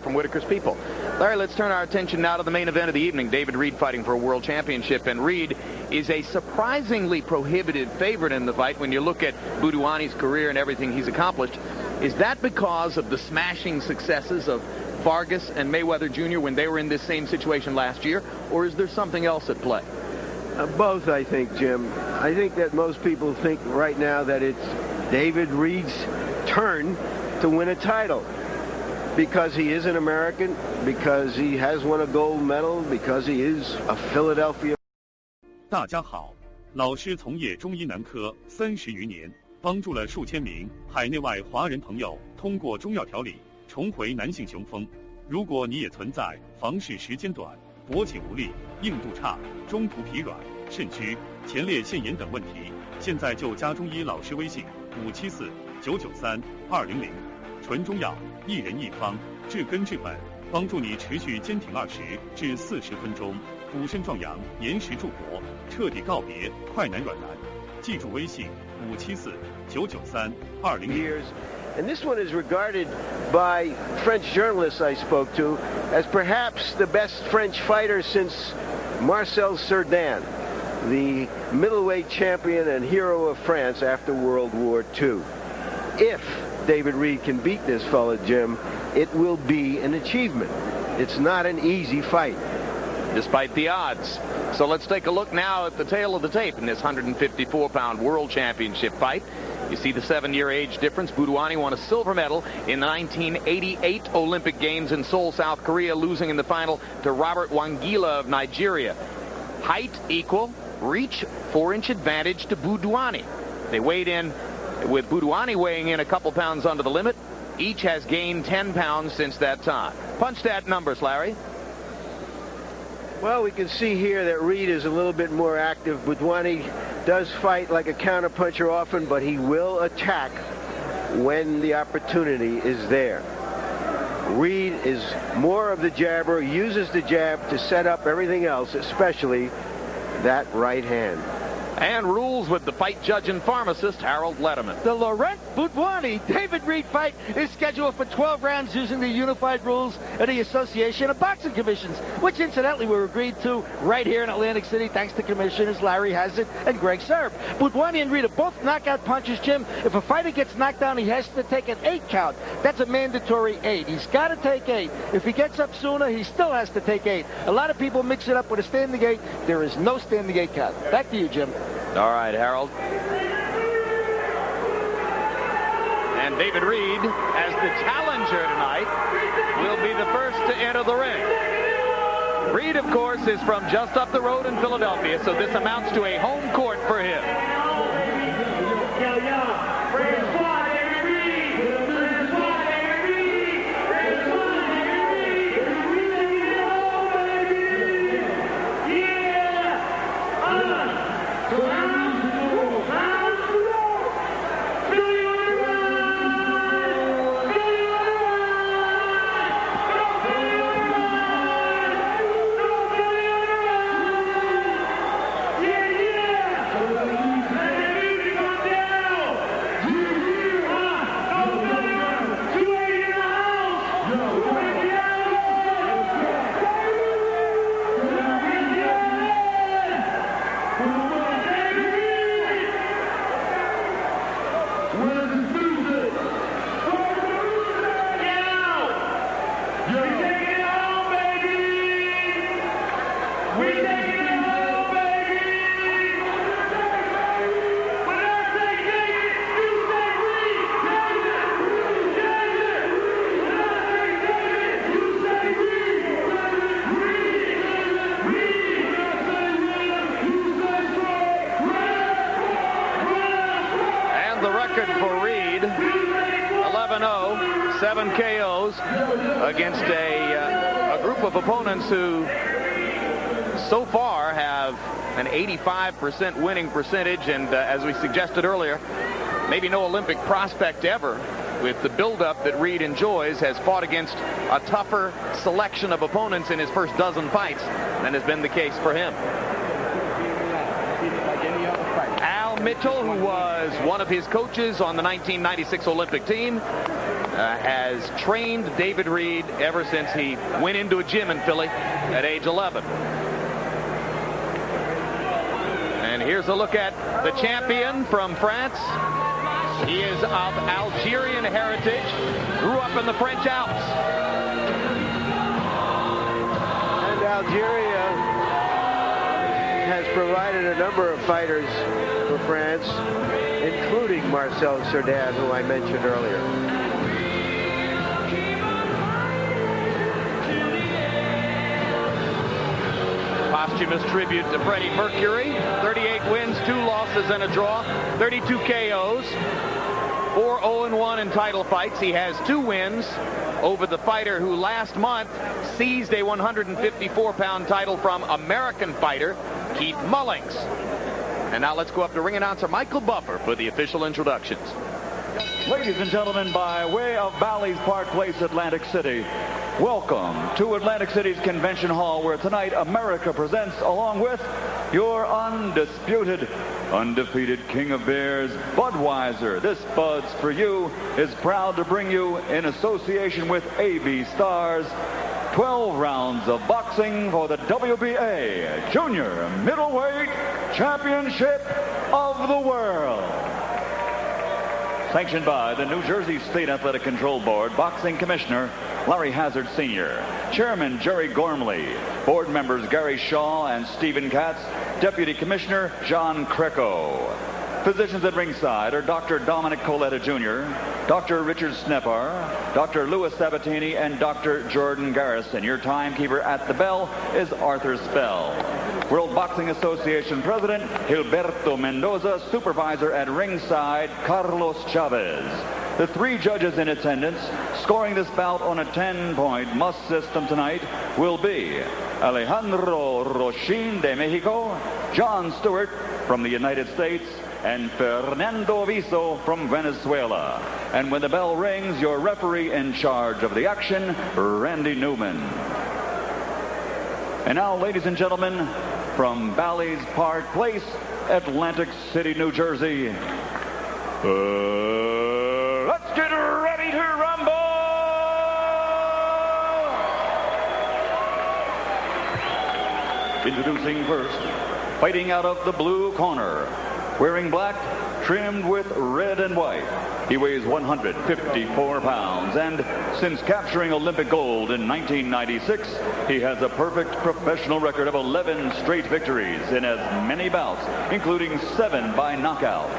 From Whitaker's people. Larry, let's turn our attention now to the main event of the evening. David Reed fighting for a world championship, and Reed is a surprisingly prohibited favorite in the fight when you look at Buduani's career and everything he's accomplished. Is that because of the smashing successes of Vargas and Mayweather Jr. when they were in this same situation last year, or is there something else at play? Both, I think, Jim. I think that most people think right now that it's David Reed's turn to win a title. Because he is an American, because he has won a gold medal, because he is a Philadelphia. 大家好，老师从业中医男科30余年，帮助了数千名海内外华人朋友通过中药调理重回男性雄风。如果你也存在房事时间短、勃起无力、硬度差、中途疲软、肾虚、前列腺炎等问题，现在就加中医老师微信574-993-200。纯中药，一人一方，治根治本，帮助你持续坚挺20至40分钟，补肾壮阳，延时助勃，彻底告别快男软男。记住微信574-993-200。And this one is regarded by French journalists I spoke to as perhaps the best French fighter since Marcel Cerdan, the middleweight champion and hero of France after World War II. If David Reed can beat this fella, Jim, it will be an achievement. It's not an easy fight. Despite the odds. So let's take a look now at the tail of the tape in this 154-pound world championship fight. You see the 7-year age difference. Buduani won a silver medal in the 1988 Olympic Games in Seoul, South Korea, losing in the final to Robert Wangila of Nigeria. Height equal, reach 4-inch advantage to Buduani. They weighed in with Buduani weighing in a couple pounds under the limit. Each has gained 10 pounds since that time. Punch that numbers, Larry. Well, we can see here that Reed is a little bit more active. Buduani does fight like a counterpuncher often, but he will attack when the opportunity is there. Reed is more of the jabber, uses the jab to set up everything else, especially that right hand. And rules with the fight judge and pharmacist, Harold Letterman. The Laurent Buduani-David Reed fight is scheduled for 12 rounds using the unified rules of the Association of Boxing Commissions, which incidentally were agreed to right here in Atlantic City thanks to Commissioners Larry Hazzard and Greg Serb. Buduani and Reed are both knockout punchers, Jim. If a fighter gets knocked down, he has to take an 8 count. That's a mandatory 8. He's got to take 8. If he gets up sooner, he still has to take 8. A lot of people mix it up with a standing 8. There is no standing 8 count. Back to you, Jim. All right, Harold. And David Reed, as the challenger tonight, will be the first to enter the ring. Reed, of course, is from just up the road in Philadelphia, so this amounts to a home court for him. The record for Reed, 11-0, 7 KOs against a group of opponents who so far have an 85% winning percentage, and as we suggested earlier, maybe no Olympic prospect ever with the buildup that Reed enjoys has fought against a tougher selection of opponents in his first dozen fights than has been the case for him. Mitchell, who was one of his coaches on the 1996 Olympic team, has trained David Reed ever since he went into a gym in Philly at age 11. And here's a look at the champion from France. He is of Algerian heritage, grew up in the French Alps. And Algeria has provided a number of fighters for France, including Marcel Cerdan, who I mentioned earlier. Posthumous tribute to Freddie Mercury. 38 wins, 2 losses, and a draw. 32 KOs. 4-0-1 in title fights. He has 2 wins over the fighter who last month seized a 154-pound title from American fighter Keith Mullings. And now let's go up to ring announcer Michael Buffer for the official introductions. Ladies and gentlemen, by way of Bally's Park Place, Atlantic City, welcome to Atlantic City's Convention Hall, where tonight America presents, along with your undisputed, undefeated King of Beers, Budweiser. This Bud's for You is proud to bring you, in association with AB Stars, 12 rounds of boxing for the WBA Junior Middleweight Championship of the World. Sanctioned by the New Jersey State Athletic Control Board, Boxing Commissioner Larry Hazard Sr., Chairman Jerry Gormley, Board members Gary Shaw and Stephen Katz, Deputy Commissioner John Kreco. Physicians at ringside are Dr. Dominic Coletta Jr., Dr. Richard Snepar, Dr. Louis Sabatini, and Dr. Jordan Garrison. Your timekeeper at the bell is Arthur Spell. World Boxing Association President Gilberto Mendoza, supervisor at ringside Carlos Chavez. The 3 judges in attendance scoring this bout on a 10-point must system tonight will be Alejandro Rochin de Mexico, John Stewart from the United States, and Fernando Viso from Venezuela. And when the bell rings, your referee in charge of the action, Randy Newman. And now, ladies and gentlemen, from Bally's Park Place, Atlantic City, New Jersey, let's get ready to rumble! Introducing first, fighting out of the blue corner, wearing black, trimmed with red and white. He weighs 154 pounds, and since capturing Olympic gold in 1996, he has a perfect professional record of 11 straight victories in as many bouts, including 7 by knockout.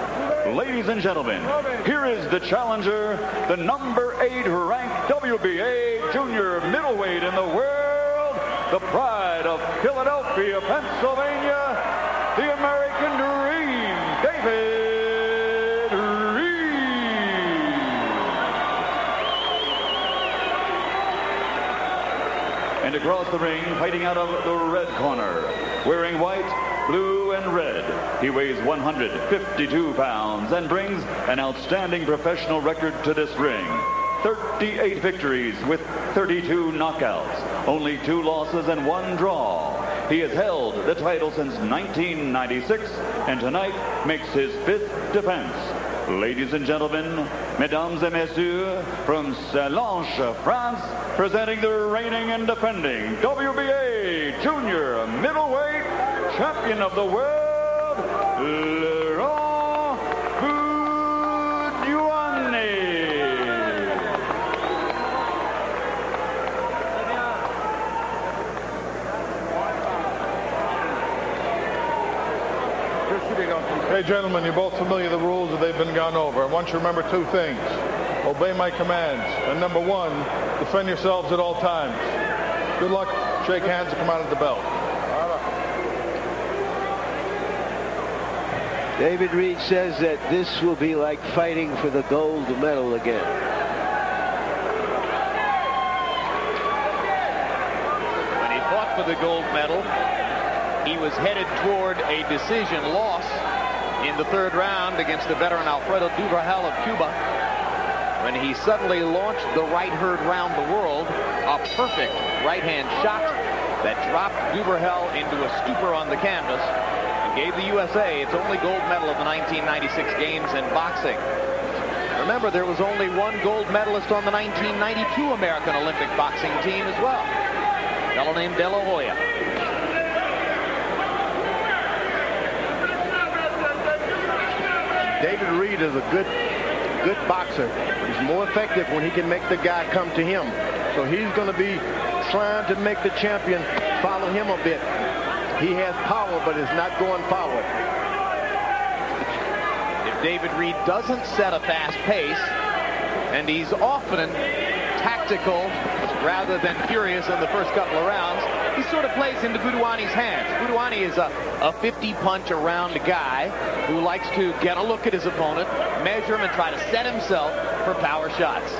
Ladies and gentlemen, here is the challenger, the number 8 ranked WBA junior middleweight in the world, the pride of Philadelphia, Pennsylvania, the American Dream, David Reed. And across the ring, fighting out of the red corner, wearing white, blue, and red, he weighs 152 pounds and brings an outstanding professional record to this ring. 38 victories with 32 knockouts, only 2 losses and 1 draw. He has held the title since 1996 and tonight makes his 5th defense. Ladies and gentlemen, mesdames et messieurs, from Sallanches, France, presenting the reigning and defending WBA Junior Middleweight Champion of the World, Laurent Boudouani. Hey, gentlemen, you're both familiar with the rules that they've been gone over. I want you to remember 2 things. Obey my commands. And number 1, defend yourselves at all times. Good luck. Shake hands and come out of the bell. David Reed says that this will be like fighting for the gold medal again. When he fought for the gold medal, he was headed toward a decision loss in the 3rd round against the veteran Alfredo Duvergel of Cuba, when he suddenly launched the right herd round the world, a perfect right-hand shot that dropped Duvergel into a stupor on the canvas and gave the USA its only gold medal of the 1996 games in boxing. Remember, there was only one gold medalist on the 1992 American Olympic boxing team as well. A fellow named De La Hoya. David Reed is a good boxer. He's more effective when he can make the guy come to him. So he's going to be trying to make the champion follow him a bit. He has power, but is not going forward. If David Reed doesn't set a fast pace, and he's often tactical rather than furious in the first couple of rounds, he sort of plays into Buduani's hands. Buduani is a 50-punch around guy who likes to get a look at his opponent, measure him, and try to set himself for power shots.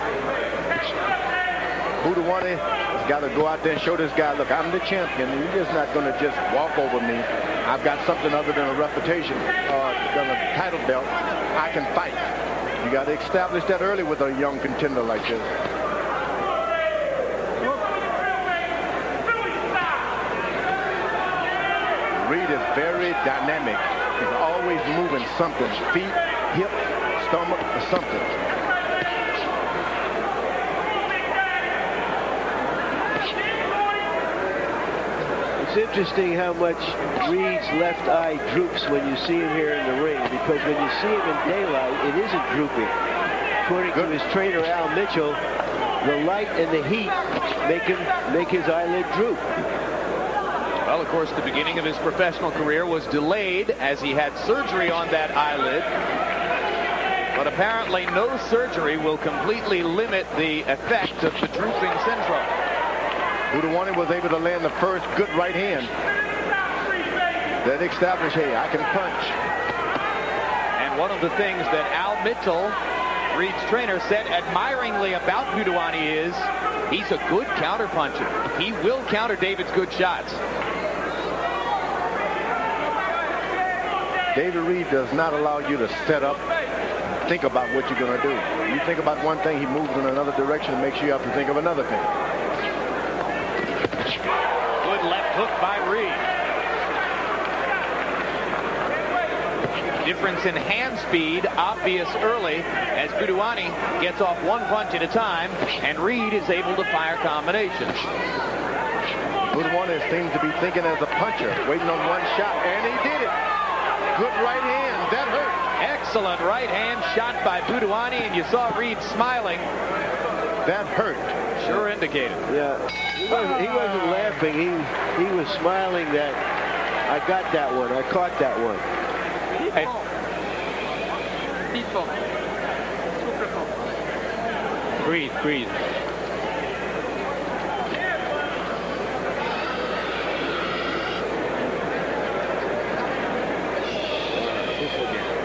Buduani has got to go out there and show this guy, look, I'm the champion. You're just not going to just walk over me. I've got something other than a reputation, than a title belt. I can fight. You got to establish that early with a young contender like this. Reed is very dynamic. He's always moving something. Feet, hip, stomach, or something. It's interesting how much Reed's left eye droops when you see him here in the ring, because when you see him in daylight, it isn't drooping. According to his trainer, Al Mitchell, the light and the heat make his eyelid droop. Well, of course, the beginning of his professional career was delayed as he had surgery on that eyelid. But apparently no surgery will completely limit the effect of the drooping syndrome. Buduani was able to land the first good right hand that established, hey, I can punch. And one of the things that Al Mitchell, Reed's trainer, said admiringly about Buduani is he's a good counterpuncher. He will counter David's good shots. David Reed does not allow you to set up, think about what you're going to do. You think about one thing, he moves in another direction and makes you have to think of another thing. Good left hook by Reed. Difference in hand speed obvious early as Buduani gets off one punch at a time, and Reed is able to fire combinations. Buduani seems to be thinking as a puncher, waiting on one shot, and he did it. Good right hand. That hurt. Excellent right hand shot by Buduani, and you saw Reed smiling. That hurt. Sure indicated. Yeah, he wasn't laughing. He was smiling that I got that one. I caught that one. Hey. Breathe.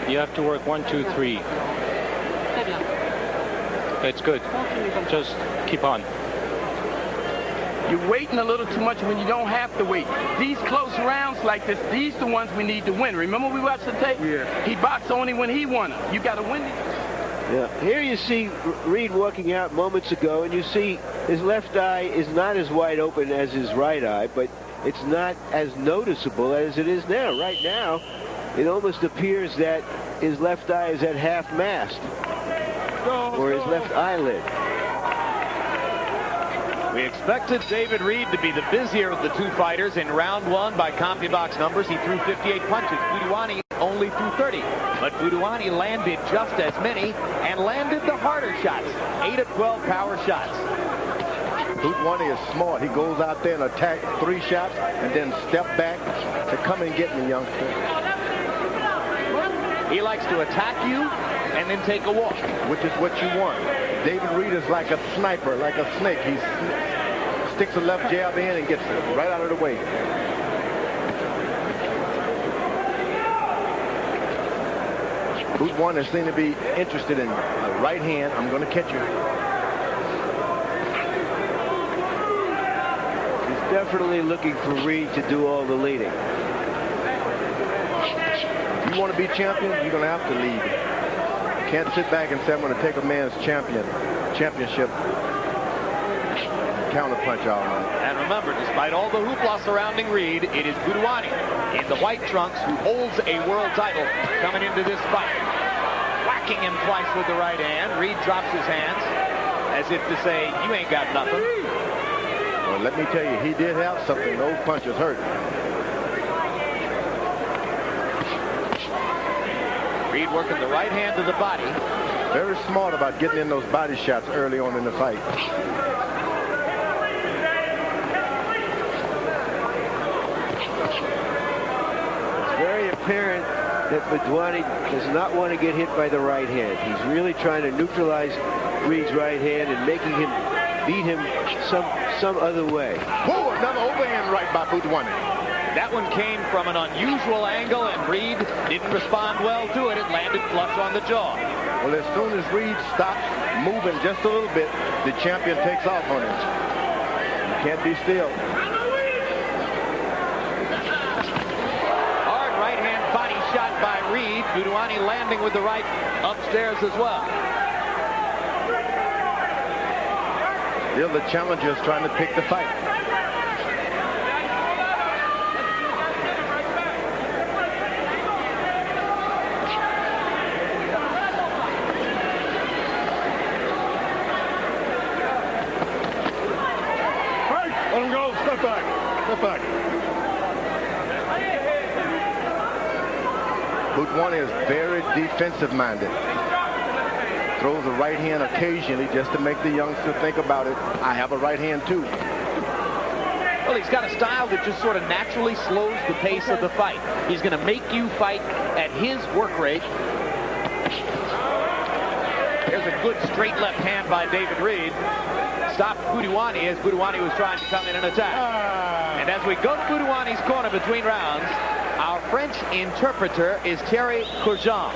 You have to work 1, 2, 3. It's good. Just keep on. You're waiting a little too much when you don't have to wait. These close rounds like this, these the ones we need to win. Remember we watched the tape? Yeah. He boxed only when he won them. You got to win these. Yeah. Here you see Reed walking out moments ago, and you see his left eye is not as wide open as his right eye, but it's not as noticeable as it is now. Right now, it almost appears that his left eye is at half mast, or his left eyelid. We expected David Reed to be the busier of the two fighters. In round one, by CompuBox numbers, he threw 58 punches. Buduani only threw 30. But Buduani landed just as many and landed the harder shots. 8 of 12 power shots. Buduani is smart. He goes out there and attacks 3 shots and then step back to come and get me, youngster. He likes to attack you and then take a walk. Which is what you want. David Reed is like a sniper, like a snake. He sticks a left jab in and gets it right out of the way. Buduani seems to be interested in the right hand. I'm going to catch you. He's definitely looking for Reed to do all the leading. If you want to be champion, you're going to have to lead. You can't sit back and say, I'm going to take a man's championship counterpunch all night. And remember, despite all the hoopla surrounding Reed, it is Buduani in the white trunks who holds a world title coming into this fight. Whack. whacking him twice with the right hand. Reed drops his hands as if to say, you ain't got nothing. Well, let me tell you, he did have something. Those punches hurt. Reed working the right hand to the body. Very smart about getting in those body shots early on in the fight. It's very apparent that Buduani does not want to get hit by the right hand. He's really trying to neutralize Reed's right hand and making him beat him some other way. Whoa, another overhand right by Buduani. That one came from an unusual angle, and Reed didn't respond well to it. It landed flush on the jaw. Well, as soon as Reed stops moving just a little bit, the champion takes off on him. You can't be still. Hard right hand body shot by Reed. Buduani landing with the right upstairs as well. Still the challenger's trying to pick the fight. Let him go. Step back. Step back. Buduani is very defensive-minded. Throws a right hand occasionally just to make the youngster think about it. I have a right hand too. Well, he's got a style that just sort of naturally slows the pace of the fight. He's going to make you fight at his work rate. There's a good straight left hand by David Reed. Stopped Buduani as Buduani was trying to come in and attack. And as we go to Buduani's corner between rounds, our French interpreter is Thierry Courjean.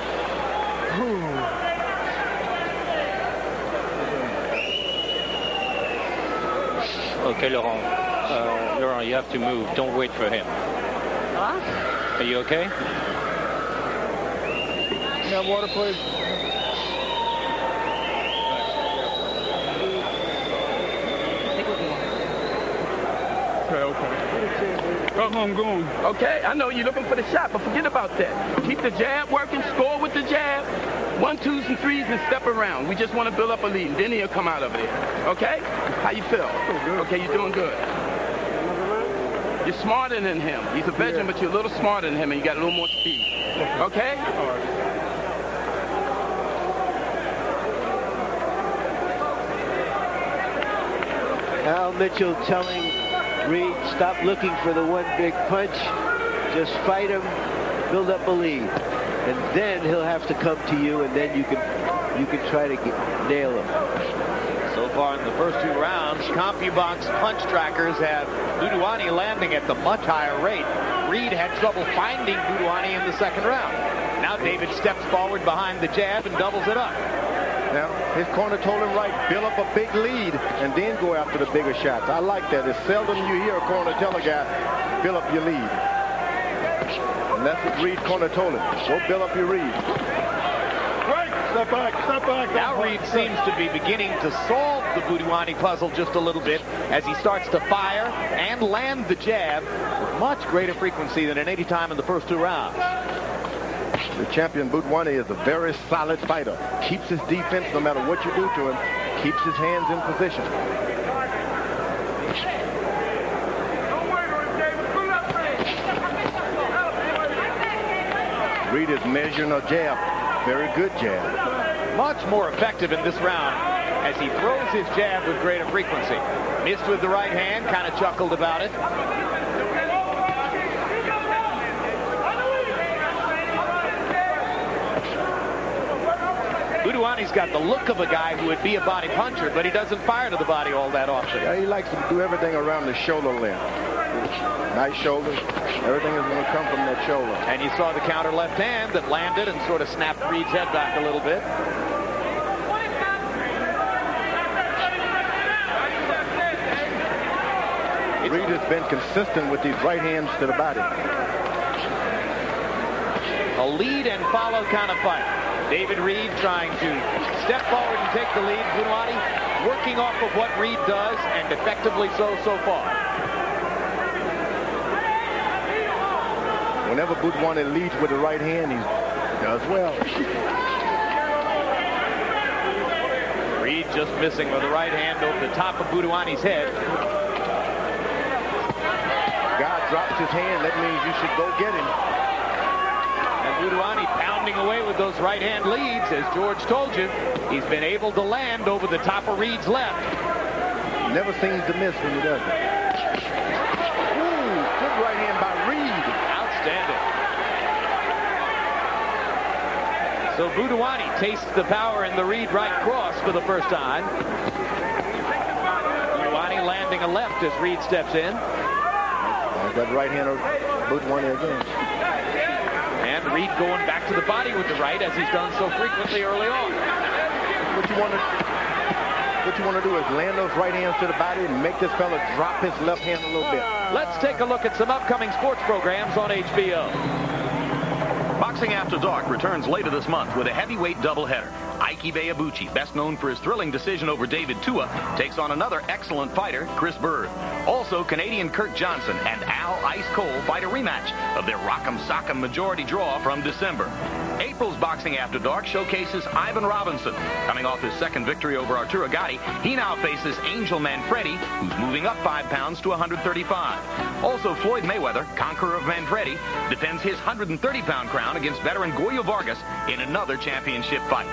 Okay, Laurent. Laurent, you have to move. Don't wait for him. Are you okay? Yeah, water, please. Okay. I'm going. Okay, I know you're looking for the shot, but forget about that. Keep the jab working, score with the jab. 1, 2s, and 3s, and step around. We just want to build up a lead, and then he'll come out of it. Okay? How you feel? Okay, you're doing good. You're smarter than him. He's a veteran, but you're a little smarter than him, and you got a little more speed. Okay? All right. Al Mitchell telling Reed, stop looking for the one big punch. Just fight him, build up a lead. And then he'll have to come to you, and then you can try to nail him. So far in the first 2 rounds, CompuBox punch trackers have Buduani landing at the much higher rate. Reed had trouble finding Buduani in the second round. Now David steps forward behind the jab and doubles it up. Now, his corner told him right, build up a big lead and then go after the bigger shots. I like that. It's seldom you hear a corner tell a guy, build up your lead. And that's what Reed corner told him. Go build up your lead. Right, step back, step back. Now Reed seems to be beginning to solve the Buduani puzzle just a little bit as he starts to fire and land the jab with much greater frequency than at any time in the first 2 rounds. The champion Buduani is a very solid fighter. Keeps his defense no matter what you do to him. Keeps his hands in position. Reed is measuring a jab. Very good jab. Much more effective in this round as he throws his jab with greater frequency. Missed with the right hand, kind of chuckled about it. Buduani's got the look of a guy who would be a body puncher, but he doesn't fire to the body all that often. Yeah, he likes to do everything around the shoulder length. Nice shoulders. Everything is going to come from that shoulder. And you saw the counter left hand that landed and sort of snapped Reed's head back a little bit. Reed has been consistent with these right hands to the body. A lead and follow kind of fight. David Reed trying to step forward and take the lead. Buduani working off of what Reed does, and effectively so far. Whenever Buduani leads with the right hand, he does well. just missing with the right hand over the top of Buduani's head. God drops his hand. That means you should go get him. And Buduani pounding away with those right hand leads. As George told you, he's been able to land over the top of Reed's left. Never seems to miss when he does it. Ooh, good right hand by Reed. Outstanding. So Buduani tastes the power in the Reed right cross for the first time. Buduani landing a left as Reed steps in. That right hand of Buduani again. And Reed going back to the body with the right, as he's done so frequently early on. What you want to do is land those right hands to the body and make this fella drop his left hand a little bit. Let's take a look at some upcoming sports programs on HBO. Boxing After Dark returns later this month with a heavyweight doubleheader. Ike Ibeabuchi, best known for his thrilling decision over David Tua, takes on another excellent fighter, Chris Bird. Also, Canadian Kurt Johnson and Al Ice Cole fight a rematch of their Rock'em Sock'em majority draw from December. April's Boxing After Dark showcases Ivan Robinson. Coming off his second victory over Arturo Gatti, he now faces Angel Manfredi, who's moving up 5 pounds to 135. Also, Floyd Mayweather, conqueror of Manfredi, defends his 130-pound crown against veteran Goyo Vargas in another championship fight.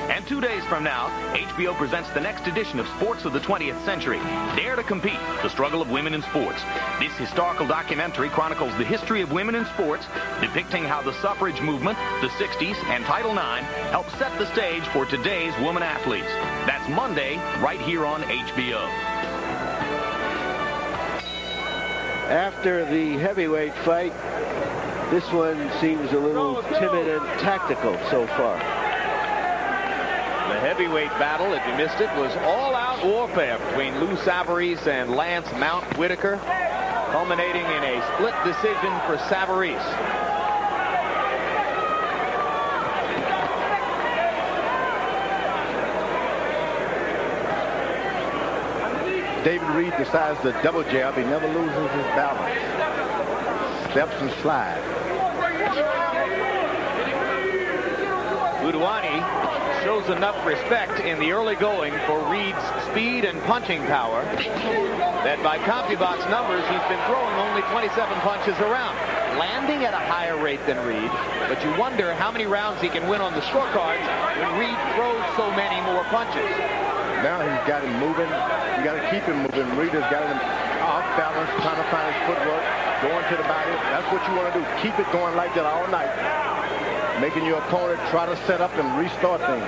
And 2 days from now, HBO presents the next edition of Sports of the 20th Century, Dare to Compete, the struggle of women in sports. This historical documentary chronicles the history of women in sports, depicting how the suffrage movement, the 60s, and Title IX helped set the stage for today's women athletes. That's Monday, right here on HBO. After the heavyweight fight, this one seems a little timid and tactical so far. The heavyweight battle, if you missed it, was all-out warfare between Lou Savarese and Lance Mount Whitaker, culminating in a split decision for Savarese. David Reed decides to double jab. He never loses his balance. Steps and slides. Buduani shows enough respect in the early going for Reed's speed and punching power that by CompuBox numbers, he's been throwing only 27 punches around, landing at a higher rate than Reed, but you wonder how many rounds he can win on the scorecards when Reed throws so many more punches. Now he's got him moving. You got to keep him moving. Reed has got him off balance, trying to find his footwork, going to the body. That's what you want to do. Keep it going like that all night. Making your opponent try to set up and restart things.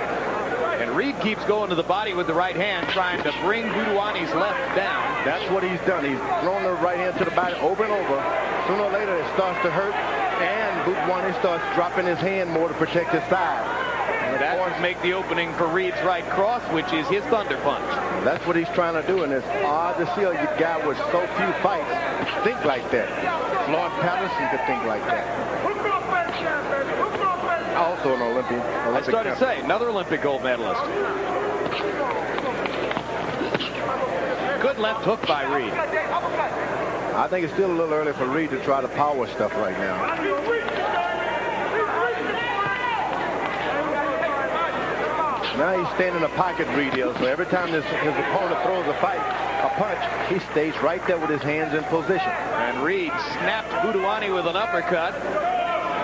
And Reed keeps going to the body with the right hand, trying to bring Buduani's left down. That's what he's done. He's thrown the right hand to the body over and over. Sooner or later, it starts to hurt, and Buduani starts dropping his hand more to protect his side. That would make the opening for Reed's right cross, which is his thunder punch. That's what he's trying to do, and it's odd to see a guy with so few fights think like that. Floyd Patterson could think like that. Also an Olympian. I started to say, another Olympic gold medalist. Good left hook by Reed. I think it's still a little early for Reed to try the power stuff right now. Now he's staying in the pocket, Reed is. So every time his opponent throws a punch, he stays right there with his hands in position. And Reed snapped Buduani with an uppercut.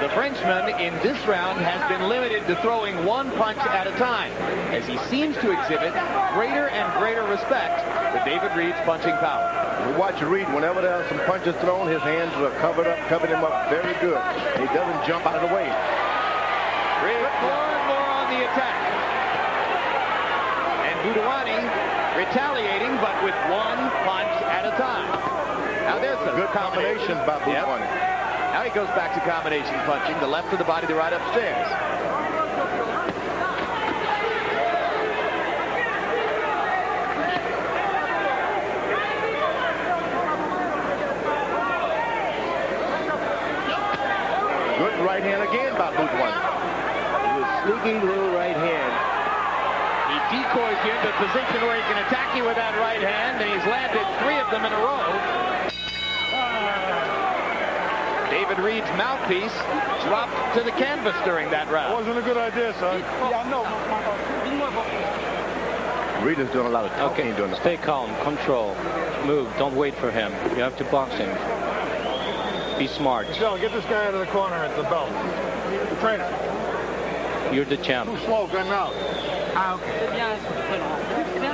The Frenchman in this round has been limited to throwing one punch at a time, as he seems to exhibit greater and greater respect for David Reed's punching power. We watch Reed, whenever there are some punches thrown, his hands are covered him up very good. He doesn't jump out of the way. Reed more and more on the attack. And Buduani retaliating, but with one punch at a time. Now there's a good combination by Buduani. Yep. Now he goes back to combination punching, the left of the body, the right upstairs. Good right hand again by Buduani. With sneaky little right hand. He decoys you into a position where he can attack you with that right hand, and he's landed 3 of them in a row. David Reed's mouthpiece dropped to the canvas during that round. Wasn't a good idea, son. Reed is doing a lot of talking. Okay, stay calm, control, move, don't wait for him. You have to box him. Be smart. Joe, get this guy out of the corner at the belt. The trainer. You're the champ. Too slow, gun out.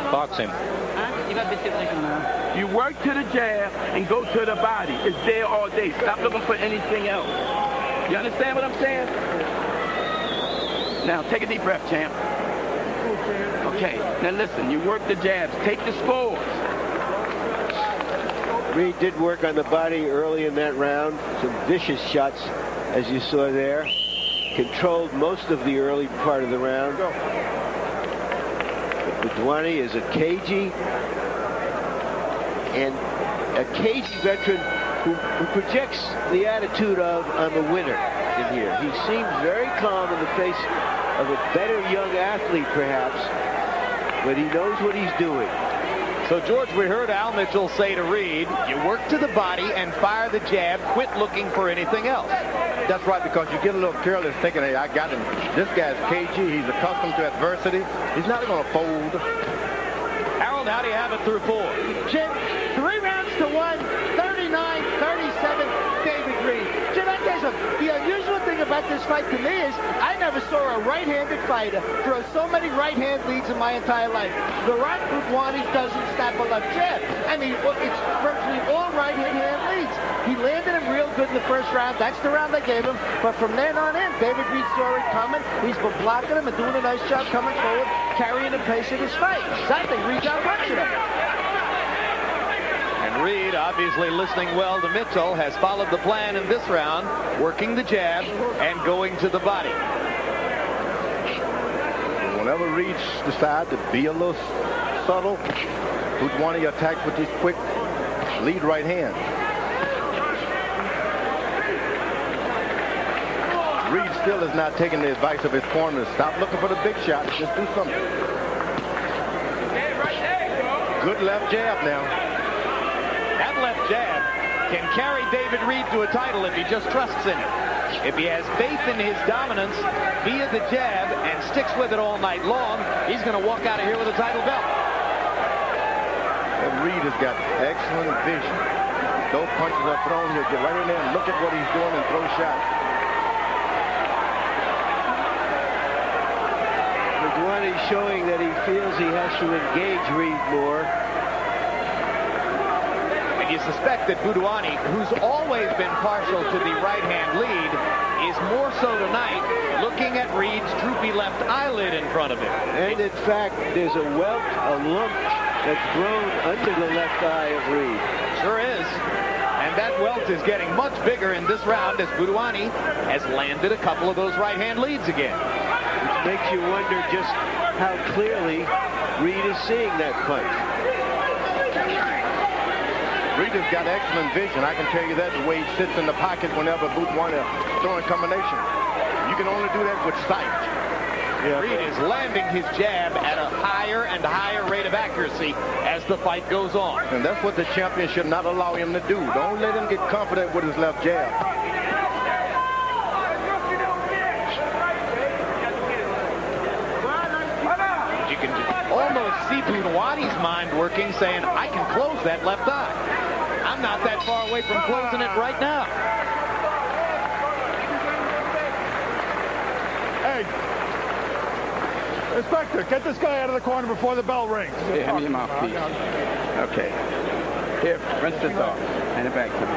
Box him. You work to the jab and go to the body. It's there all day. Stop looking for anything else. You understand what I'm saying? Now, take a deep breath, champ. Okay, now listen, you work the jabs. Take the scores. Reed did work on the body early in that round. Some vicious shots, as you saw there. Controlled most of the early part of the round. Budwani is a cagey veteran who projects the attitude of I'm a winner in here. He seems very calm in the face of a better young athlete, perhaps, but he knows what he's doing. So, George, we heard Al Mitchell say to Reed, you work to the body and fire the jab, quit looking for anything else. That's right, because you get a little careless thinking, hey, I got him. This guy's cagey. He's accustomed to adversity. He's not going to fold. Harold, how do you have it through 4? Jim, 3 rounds to 1, 39-37, David Reed. Jim, the unusual thing about this fight to me is I never saw a right-handed fighter throw so many right-hand leads in my entire life. The right Budwani doesn't snap a left jab. I mean, it's virtually all right-hand leads. He landed him real good in the first round. That's the round they gave him. But from then on in, David Reed saw it coming. He's been blocking him and doing a nice job coming forward, carrying the pace of his fight. So I think Reed's out punching him. And Reed, obviously listening well to Mitchell, has followed the plan in this round, working the jab and going to the body. Whenever Reed decides to be a little subtle, Budwani attacks with his quick lead right hand. Reed still is not taking the advice of his corner. Stop looking for the big shot. Just do something. Good left jab now. That left jab can carry David Reed to a title if he just trusts in it. If he has faith in his dominance via the jab and sticks with it all night long, he's going to walk out of here with a title belt. And Reed has got excellent vision. Those punches are thrown, he'll get right in there and look at what he's doing and throw shots. Budwani showing that he feels he has to engage Reed more. You suspect that Budwani, who's always been partial to the right-hand lead, is more so tonight looking at Reed's droopy left eyelid in front of him. And in fact, there's a lump that's grown under the left eye of Reed. Sure is. And that welt is getting much bigger in this round as Budwani has landed a couple of those right-hand leads again. Which makes you wonder just how clearly Reed is seeing that punch. Reed has got excellent vision. I can tell you that the way he sits in the pocket whenever Budwani throwing combination. You can only do that with sight. Yeah. Reed is landing his jab at a higher and higher rate of accuracy as the fight goes on. And that's what the champion should not allow him to do. Don't let him get confident with his left jab. You can almost see Budwani's mind working, saying, I can close that left eye. I'm not that far away from closing it right now. Hey, Inspector, get this guy out of the corner before the bell rings. Here, hand me your mouthpiece. Okay. Here, rinse this off. Hand it back to me.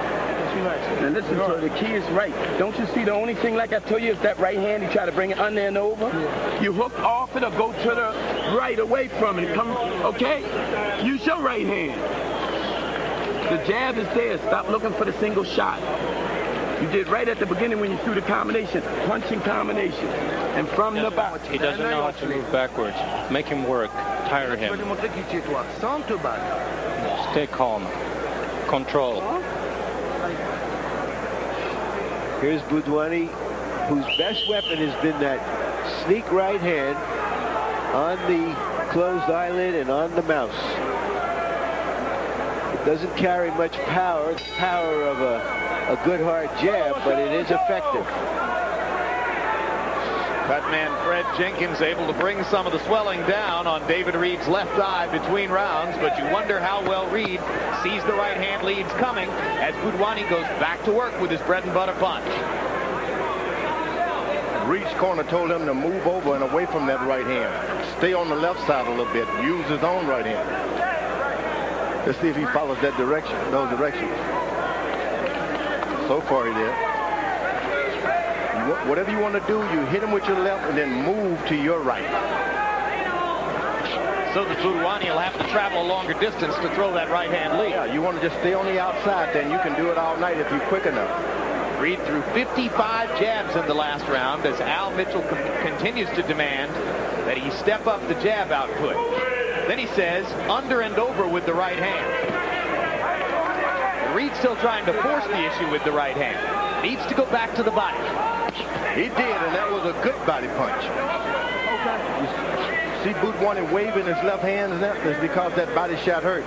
Now listen, so the key is right. Don't you see the only thing, like I told you, is that right hand, you try to bring it under and over? Yeah. You hook off it or go to the right away from it. Come, okay? Use your right hand. The jab is there. Stop looking for the single shot. You did right at the beginning when you threw the combination, punching combination. And from the back. He doesn't know how to move backwards. Make him work. Tire him. Stay calm. Control. Here's Budwani, whose best weapon has been that sneak right hand on the closed eyelid and on the mouse. It doesn't carry much power. It's the power of a good hard jab, but it is effective. Cut man Fred Jenkins able to bring some of the swelling down on David Reed's left eye between rounds, but you wonder how well Reed sees the right hand leads coming as Budwani goes back to work with his bread and butter punch. Reed's corner told him to move over and away from that right hand. Stay on the left side a little bit. Use his own right hand. Let's see if he follows that direction, those directions. So far he did. Whatever you want to do, you hit him with your left and then move to your right. So that Budwani will have to travel a longer distance to throw that right hand lead. Yeah, you want to just stay on the outside, then you can do it all night if you're quick enough. Reed threw 55 jabs in the last round as Al Mitchell continues to demand that he step up the jab output. Then he says under and over with the right hand. Reed's still trying to force the issue with the right hand. Needs to go back to the body. He did, and that was a good body punch. You see Budwani waving his left hand, and that is because that body shot hurt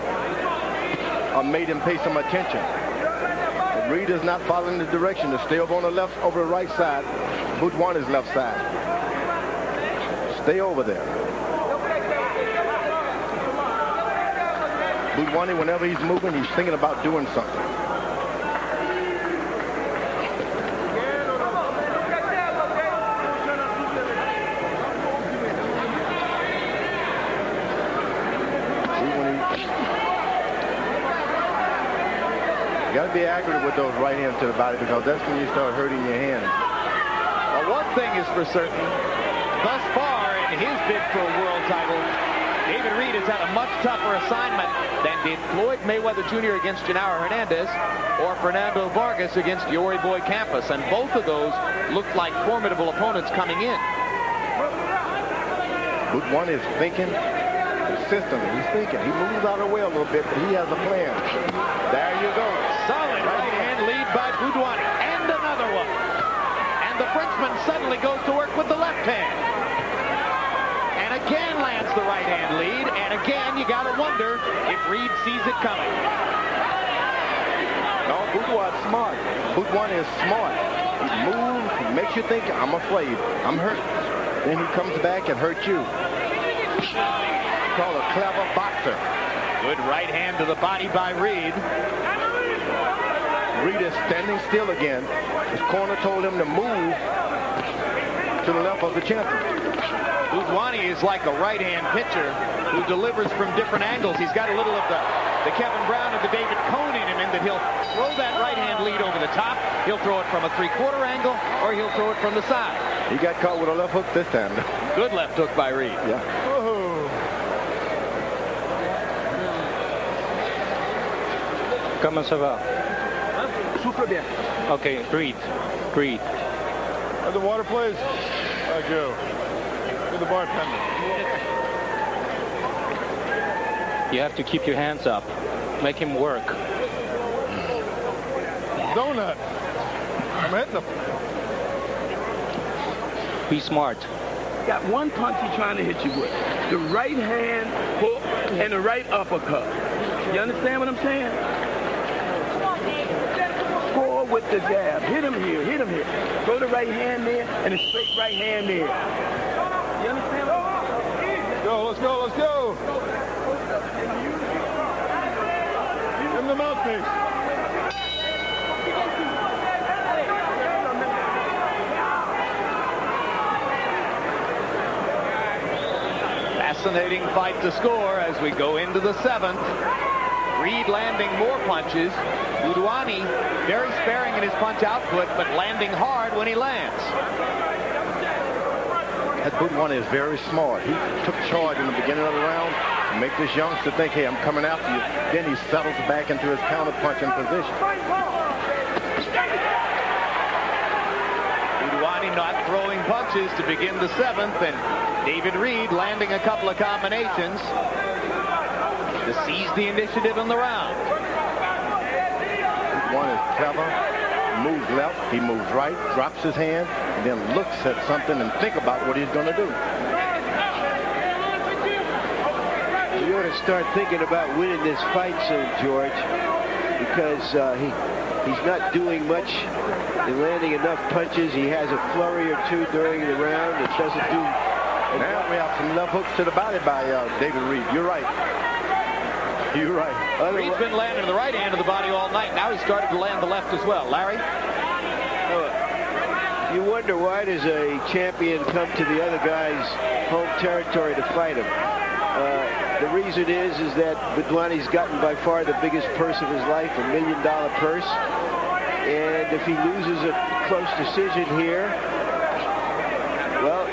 or made him pay some attention. But Reed is not following the direction to stay over on the left, over the right side, Budwani's left side. Stay over there. Budwani, whenever he's moving, he's thinking about doing something. You got to be accurate with those right hands to the body because that's when you start hurting your hands. Well, one thing is for certain, thus far in his bid for a world title, David Reed has had a much tougher assignment than did Floyd Mayweather Jr. against Genaro Hernandez or Fernando Vargas against Yori Boy Campos, and both of those looked like formidable opponents coming in. Budwani is thinking consistently. He's thinking. He moves out of the way a little bit, but he has a plan. There you go. Solid right hand lead by Budwani. And another one. And the Frenchman suddenly goes to work with the left hand. And again lands the right hand lead. And again, you got to wonder if Reed sees it coming. No, Budwani's smart. Budwani is smart. He moves, he makes you think, I'm afraid, I'm hurt. Then he comes back and hurts you. Called a clever boxer. Good right hand to the body by Reed. Reed is standing still again. His corner told him to move to the left of the champion. Budwani is like a right-hand pitcher who delivers from different angles. He's got a little of the Kevin Brown and the David Cohn in him, in that he'll throw that right-hand lead over the top. He'll throw it from a three-quarter angle, or he'll throw it from the side. He got caught with a left hook this time. Good left hook by Reed. Yeah. Comment ça va? Souffle bien. Okay, breathe. Breathe. Are the water, please? Thank you. To the bartender. You have to keep your hands up. Make him work. Donut. I'm hitting him. Be smart. Got one punch he's trying to hit you with. The right hand hook and the right uppercut. You understand what I'm saying? Score with the jab. Hit him here. Hit him here. Throw the right hand there and a straight right hand there. You understand? Let's go. Let's go. Give him the mouthpiece. Fascinating fight to score as we go into the seventh. Reed landing more punches. Budwani very sparing in his punch output, but landing hard when he lands. That Budwani is very smart. He took charge in the beginning of the round to make this youngster think, hey, I'm coming after you. Then he settles back into his counter-punching position. Budwani not throwing punches to begin the seventh, and David Reed landing a couple of combinations to seize the initiative in the round. One is clever, moves left, he moves right, drops his hand, and then looks at something and think about what he's going to do. You ought to start thinking about winning this fight soon, George, because he's not doing much in landing enough punches. He has a flurry or two during the round. It doesn't do. Now we have some left hooks to the body by David Reed. You're right. You're right. Reed's been landing the right hand of the body all night. Now he's started to land the left as well. Larry? You wonder, why does a champion come to the other guy's home territory to fight him? The reason is that Budwani's gotten by far the biggest purse of his life, $1 million purse. And if he loses a close decision here, well,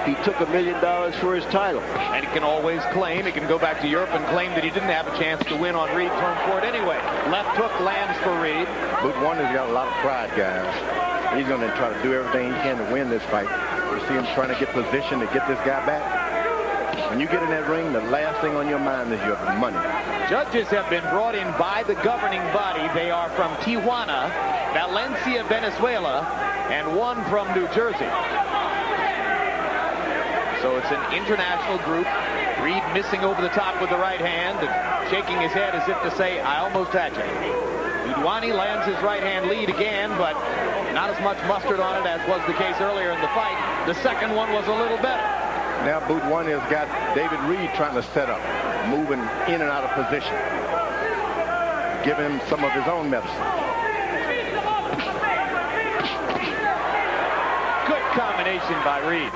he took $1 million for his title. And he can always claim, he can go back to Europe and claim that he didn't have a chance to win on Reed's home court anyway. Left hook lands for Reed. Budwani's got a lot of pride, guys. He's going to try to do everything he can to win this fight. You see him trying to get position to get this guy back. When you get in that ring, the last thing on your mind is your money. Judges have been brought in by the governing body. They are from Tijuana, Valencia, Venezuela, and one from New Jersey. So it's an international group. Reed missing over the top with the right hand and shaking his head as if to say, I almost had you. Budwani lands his right hand lead again, but not as much mustard on it as was the case earlier in the fight. The second one was a little better. Now Budwani has got David Reed trying to set up, moving in and out of position, giving him some of his own medicine. Good combination by Reed.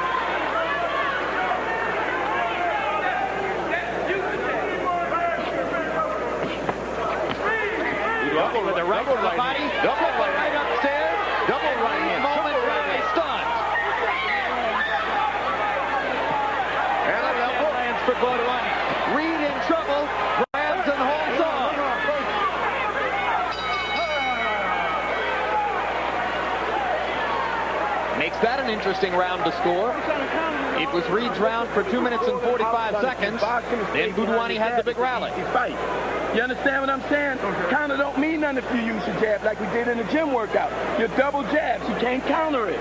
Budwani with a right to the body, double right upstairs, double right hand, moment really stunned. And a left lands for Budwani. Reed in trouble, grabs and holds on. Makes that an interesting round to score. It was Reed's round for 2 minutes and 45 seconds. Then Budwani had the big rally. You understand what I'm saying? Counter don't mean nothing if you use your jab like we did in the gym workout. Your double jabs, you can't counter it.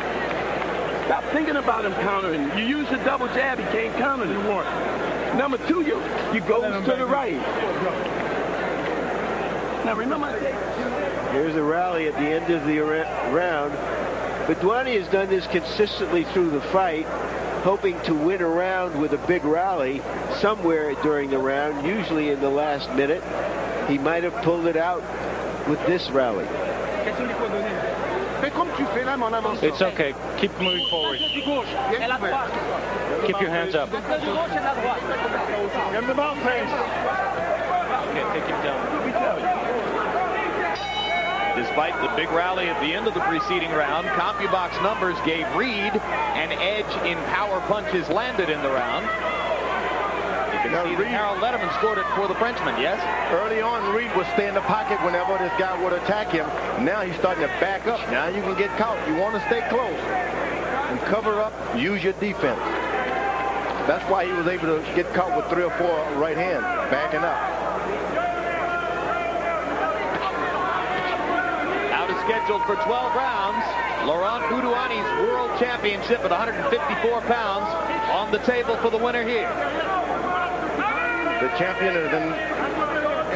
Stop thinking about him countering. You use your double jab, you can't counter it. Number two, you go to the right. Now remember, here's a rally at the end of the round. Budwani has done this consistently through the fight, hoping to win a round with a big rally somewhere during the round, usually in the last minute. He might have pulled it out with this rally. It's okay. Keep moving forward. Keep your hands up. Okay, take him down. Despite the big rally at the end of the preceding round, CompuBox numbers gave Reed an edge in power punches landed in the round. You can see that Harold Letterman scored it for the Frenchman, yes? Early on, Reed would stay in the pocket whenever this guy would attack him. Now he's starting to back up. Now you can get caught. You want to stay close and cover up, use your defense. That's why he was able to get caught with 3 or 4 right hands, backing up. Scheduled for 12 rounds. Laurent Budwani's World Championship at 154 pounds on the table for the winner here. The champion is in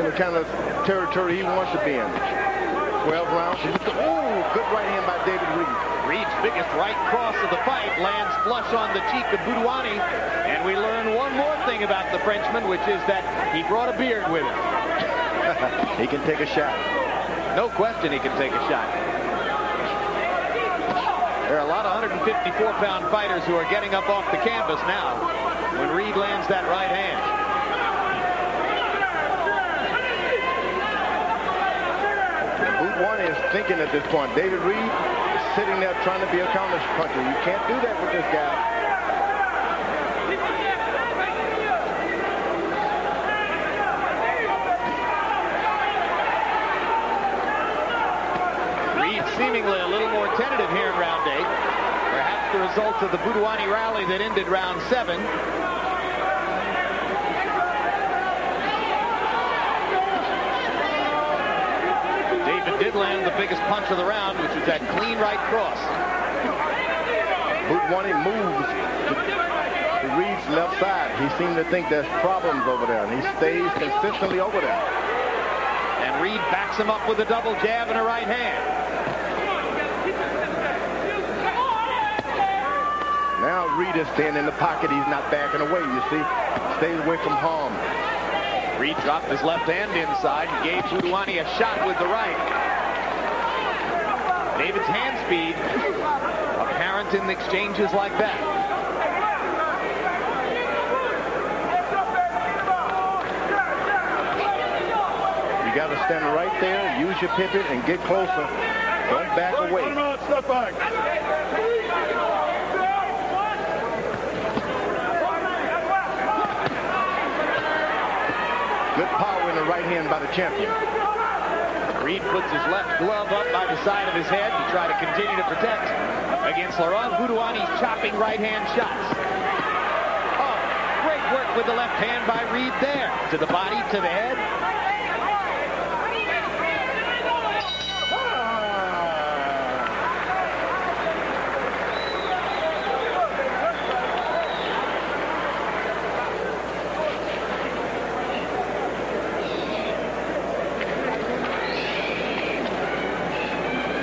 the kind of territory he wants to be in. 12 rounds. Oh, good right hand by David Reed. Reed's biggest right cross of the fight lands flush on the cheek of Budwani. And we learn one more thing about the Frenchman, which is that he brought a beard with him. He can take a shot. No question he can take a shot. There are a lot of 154-pound fighters who are getting up off the canvas now when Reed lands that right hand. Budwani is thinking at this point. David Reed is sitting there trying to be a counter puncher. You can't do that with this guy. Seemingly a little more tentative here in round 8. Perhaps the results of the Budwani rally that ended round 7. David did land the biggest punch of the round, which was that clean right cross. Budwani moves to Reed's left side. He seemed to think there's problems over there, and he stays consistently over there. And Reed backs him up with a double jab and a right hand. Now Reed is staying in the pocket. He's not backing away, you see. Stays away from harm. Reed dropped his left hand inside and gave Buduani a shot with the right. David's hand speed apparent in exchanges like that. You got to stand right there, use your pivot, and get closer. Don't back away. Step back. Good power in the right hand by the champion. Reed puts his left glove up by the side of his head to try to continue to protect against Laurent Buduani's chopping right hand shots. Oh, great work with the left hand by Reed there. To the body, to the head.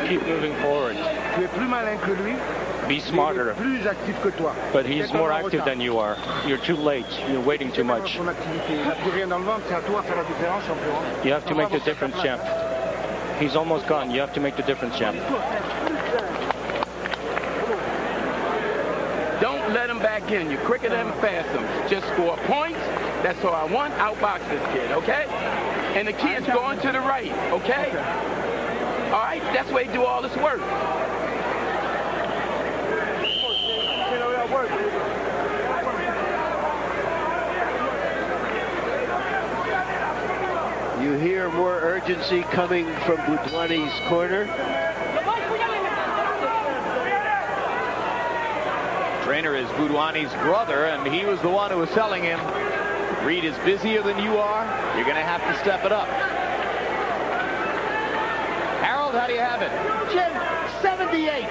Keep moving forward. Tu es plus malin que lui. Be smarter. Plus actif que toi. But he's more active than you are. You're too late. You're waiting too much. Il n'a plus rien dans le ventre, c'est à toi de faire la différence, champion. You have to make the difference, champ. He's almost gone. You have to make the difference, champ. Don't let him back in. You're quicker than fast him. Just score points. That's all I want. Outbox this kid, okay? And the kid's going to the right, okay? All right? That's where they do all this work. You hear more urgency coming from Buduani's corner. Trainer is Buduani's brother, and he was the one who was telling him, Reed is busier than you are. You're going to have to step it up. Harold, how do you have it? Jim, 78,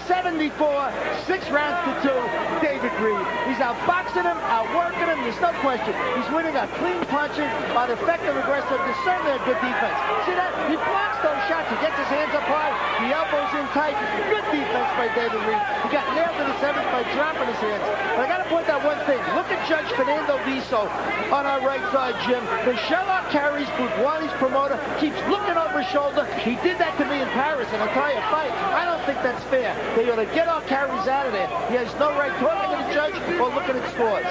74, 6 rounds to 2. David Reed. He's outboxing him, outworking him. There's no question. He's winning on clean punches, on effective, aggressive. There's certainly a good defense. See that? He blocks those shots. He gets his hands up high. The elbows in tight. Good defense by David Reed. He got nailed in the 7th by dropping his hands. But I got to point out one thing. Look at Judge Fernando Viso on our right side, Jim. The Sherlock carries Buduani's promoter, keeps looking over his shoulder. He did that to me in Paris in a tire fight. I don't think that's fair. They ought to get our carries out of there. He has no right talking to the judge or looking at scores.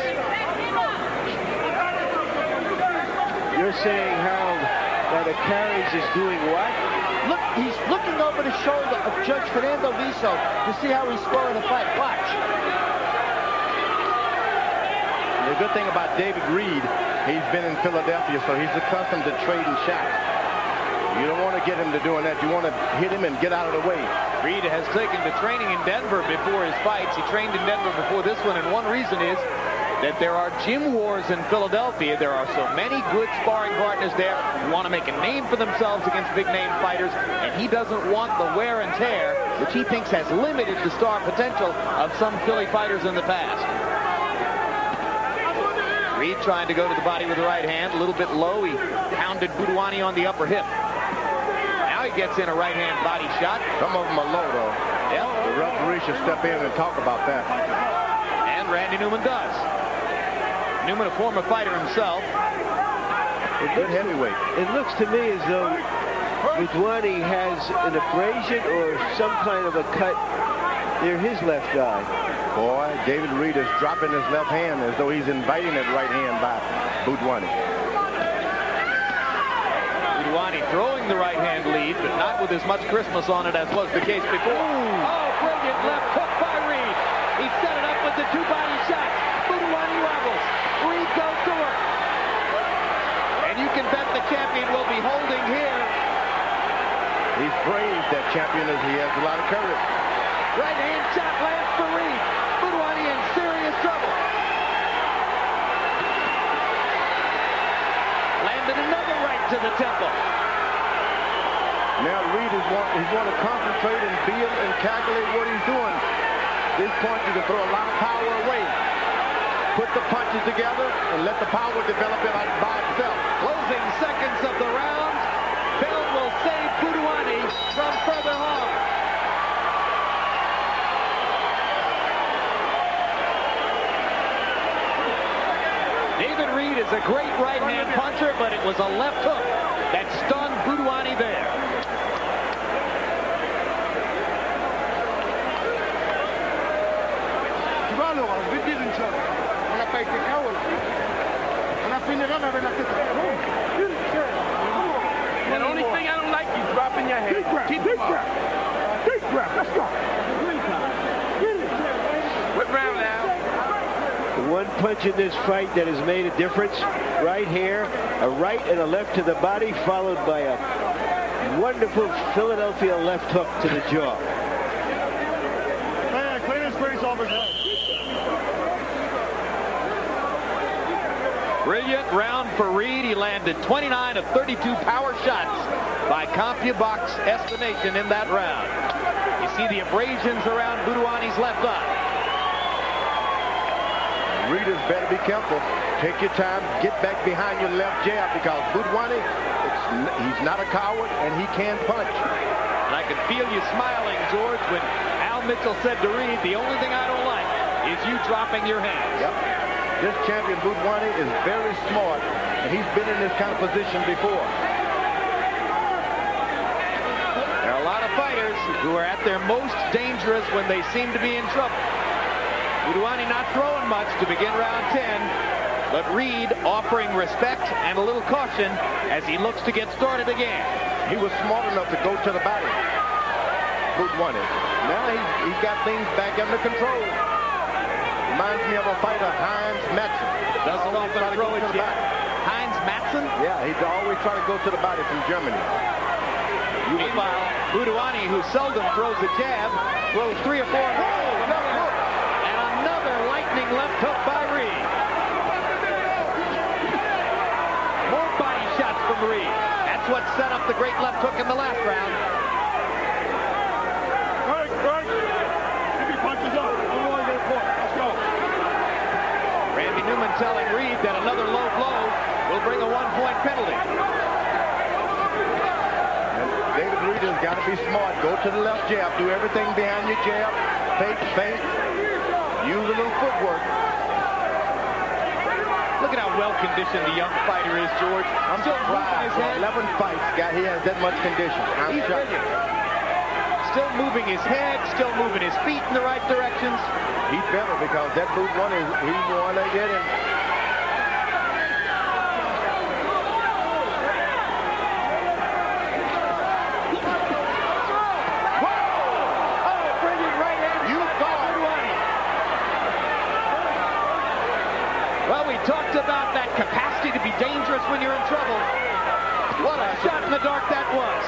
You're saying, Harold, that Carries is doing what? Look, he's looking over the shoulder of Judge Fernando Viso to see how he's scoring the fight. Watch. The good thing about David Reed, he's been in Philadelphia, so he's accustomed to trading shots. You don't want to get him to doing that. You want to hit him and get out of the way. Reed has taken to training in Denver before his fights. He trained in Denver before this one, and one reason is that there are gym wars in Philadelphia. There are so many good sparring partners there who want to make a name for themselves against big-name fighters, and he doesn't want the wear and tear, which he thinks has limited the star potential of some Philly fighters in the past. Reed trying to go to the body with the right hand, a little bit low. He pounded Buduani on the upper hip. Now he gets in a right hand body shot. Some of them are low, though. Yep. The referee should step in and talk about that. And Randy Newman does. Newman, a former fighter himself. A good heavyweight. It looks to me as though Buduani has an abrasion or some kind of a cut near his left eye. Boy, David Reed is dropping his left hand as though he's inviting that right hand by Buduani. Buduani throwing the right hand lead, but not with as much Christmas on it as was the case before. Oh, brilliant left hook by Reed. He set it up with the two body shots. Buduani wobbles. Reed goes to work. And you can bet the champion will be holding here. He's brave, that champion, as he has a lot of courage. Right hand shot lands for Reed. Buduani in serious trouble. Landed another right to the temple. Now Reed is want to concentrate and feel and calculate what he's doing. This point you can throw a lot of power away. Put the punches together and let the power develop it by itself. Closing seconds of the round. Bell is a great right-hand puncher, but it was a left hook that stunned Buduani there. Tu vois, Laurent, je vais te dire une chose. On n'a pas été KO là. On a fait une erreur avec la tête. The only thing I don't like is dropping your head. Keep Deep breath. Deep breath. Let's go. What round now? The one punch in this fight that has made a difference, right here, a right and a left to the body, followed by a wonderful Philadelphia left hook to the jaw. Man, clean his face off his head. Brilliant round for Reed. He landed 29 of 32 power shots by CompuBox estimation in that round. You see the abrasions around Buduani's left eye. Readers better be careful. Take your time. Get back behind your left jab because Buduani, he's not a coward and he can punch. And I can feel you smiling, George, when Al Mitchell said to Reed, the only thing I don't like is you dropping your hands. Yep. This champion Buduani is very smart and he's been in this kind of position before. There are a lot of fighters who are at their most dangerous when they seem to be in trouble. Buduani not throwing much to begin round 10, but Reed offering respect and a little caution as he looks to get started again. He was smart enough to go to the body. Buduani. Now he's got things back under control. Reminds me of a fighter, Heinz Matson. Doesn't often throw it yet. Heinz Matson? Yeah, he'd always try to go to the body from Germany. Meanwhile, Buduani, who seldom throws a jab, throws 3 or 4 and another lightning left hook by Reed. More body shots from Reed. That's what set up the great left hook in the last round. Randy Newman telling Reed that another low blow will bring a 1-point penalty. David Reed has got to be smart. Go to the left jab. Do everything behind your jab. Fake. Use a little footwork. Look at how well-conditioned the young fighter is, George. I'm still moving his head. 11 fights, he has that much condition. He's brilliant. Still moving his head, still moving his feet in the right directions. He's better because that boot one is, he won to get him. Well, we talked about that capacity to be dangerous when you're in trouble. What a shot in the dark that was.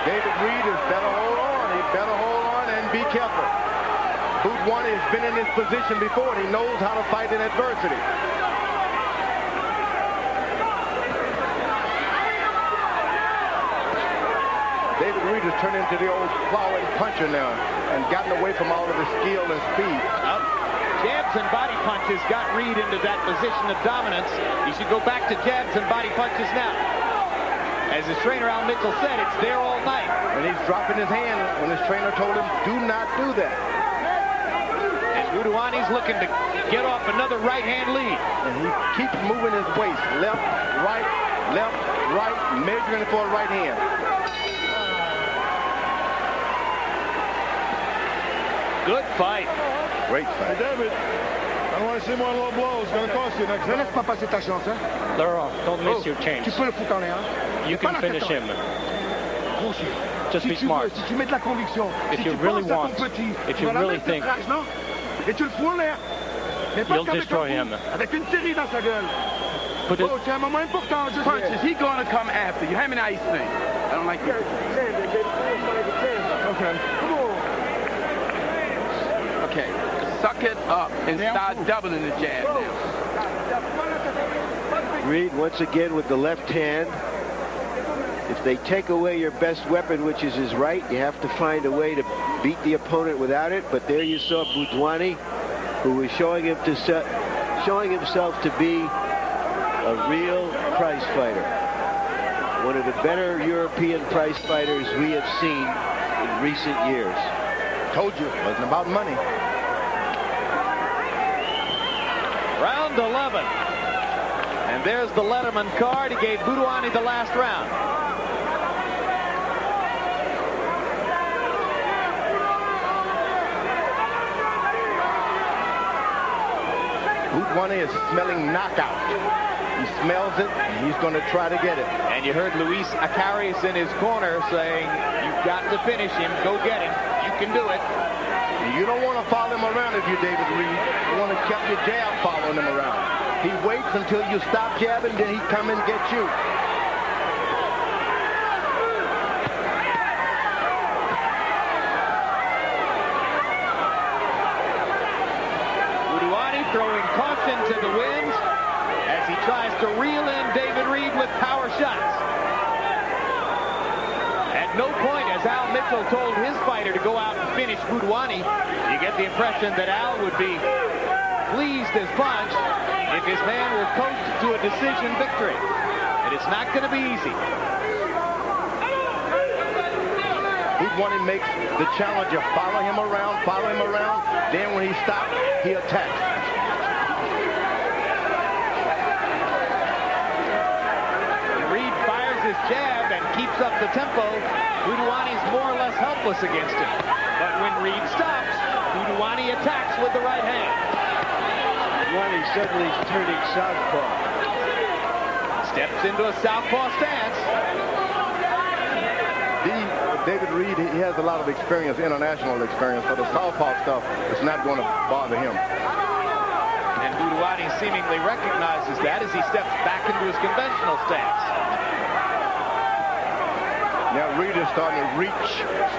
David Reed is better hold on. He better hold on and be careful. Buduani has been in this position before and he knows how to fight in adversity. David Reed has turned into the old plowing puncher now and gotten away from all of his skill and speed. Jabs and body punches got Reed into that position of dominance. He should go back to jabs and body punches now. As his trainer Al Mitchell said, it's there all night. And he's dropping his hand when his trainer told him, do not do that. And Buduani's looking to get off another right-hand lead. And he keeps moving his waist. Left, right, measuring for a right hand. Good fight. Great fight. Hey, David, I don't want to see more low blows. It's going to cost you next time. Ne laisse pas passer ta chance, hein. Laurent, don't miss your chance. Tu peux le foutre en l'air, hein. You can finish him. Just be smart. Si tu mets de la conviction, If si you tu really penses à want, ton petit, if tu you vas la really mettre think, rage, non? Et tu le fous en l'air. Mais pas you'll qu'avec destroy un coup, him. avec une série dans sa gueule. Put it, Oh, c'est un moment important. Je Punches. He's going to come after you. How many ice thing? I don't like you. Okay. Okay. Suck it up and start doubling the jab now. Reed once again with the left hand. If they take away your best weapon, which is his right, you have to find a way to beat the opponent without it. But there you saw Buduani, who was showing himself to be a real prize fighter. One of the better European prize fighters we have seen in recent years. Told you, it wasn't about money. Round round 11. And there's the Letterman card. He gave Buduani the last round. Buduani is smelling knockout. He smells it, and he's going to try to get it. And you heard Luis Acarias in his corner saying, you've got to finish him. Go get him. You can do it. You don't want to follow him around if you're David Reed. You want to keep your jab following him around. He waits until you stop jabbing, then he come and get you. Buduani throwing caution to the wind as he tries to reel in David Reed with power shots. At no point has Al Mitchell told his fighter to go out and finish Buduani. You get the impression that Al would be pleased as punch if his man were coached to a decision victory. And it's not going to be easy. Buduani makes the challenger follow him around. Then when he stops, he attacks. Reed fires his jab and keeps up the tempo. Buduani's more or less helpless against him. But when Reed stops, Buduani attacks with the right hand. Buduani suddenly is turning southpaw. Steps into a southpaw stance. David Reed, he has a lot of experience, international experience, so the southpaw stuff is not going to bother him. And Buduani seemingly recognizes that as he steps back into his conventional stance. Now Reed is starting to reach,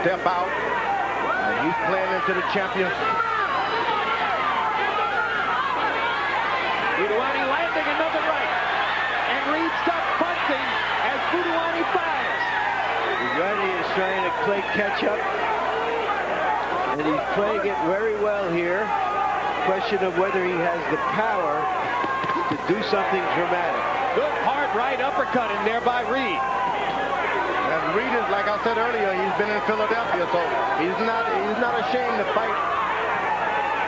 step out, and he's playing into the champion. Buduani landing another right. And Reed stops punching as Buduani fires. Buduani is trying to play catch up. And he's playing it very well here. Question of whether he has the power to do something dramatic. Good hard right uppercut in there by Reed. And Reed is, like I said earlier, he's been in Philadelphia, so he's not ashamed to fight.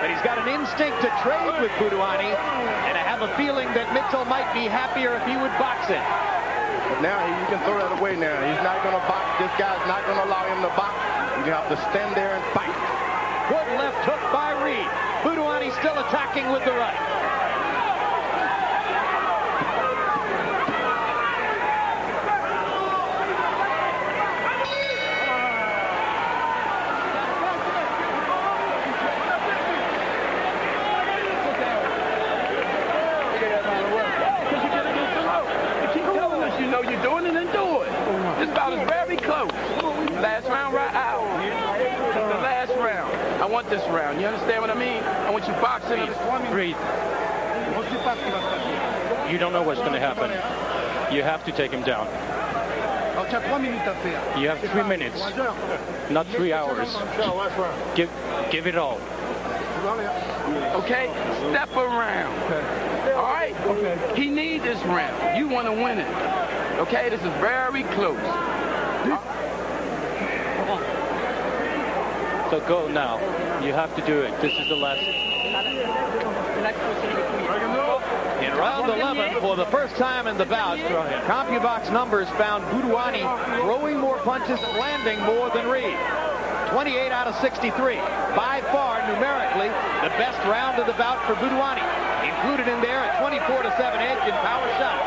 But he's got an instinct to trade with Buduani, and I have a feeling that Mitchell might be happier if he would box him. But now you can throw that away now. He's not going to box. This guy's not going to allow him to box. You have to stand there and fight. Good left hook by Reed. Buduani still attacking with the right. You're doing it and do it. This bout is very close. Last round right out. The last round. I want this round. You understand what I mean? I want you boxing. Reed, you don't know what's going to happen. You have to take him down. You have 3 minutes, not 3 hours. Give it all. Okay? Step around. All right? He needs this round. You want to win it. Okay? This is very close. So go now. You have to do it. This is the last. In round 11, for the first time in the bout, CompuBox numbers found Buduani throwing more punches and landing more than Reed. 28 out of 63. By far, numerically, the best round of the bout for Buduani. Included in there at 24-7 edge in power shots.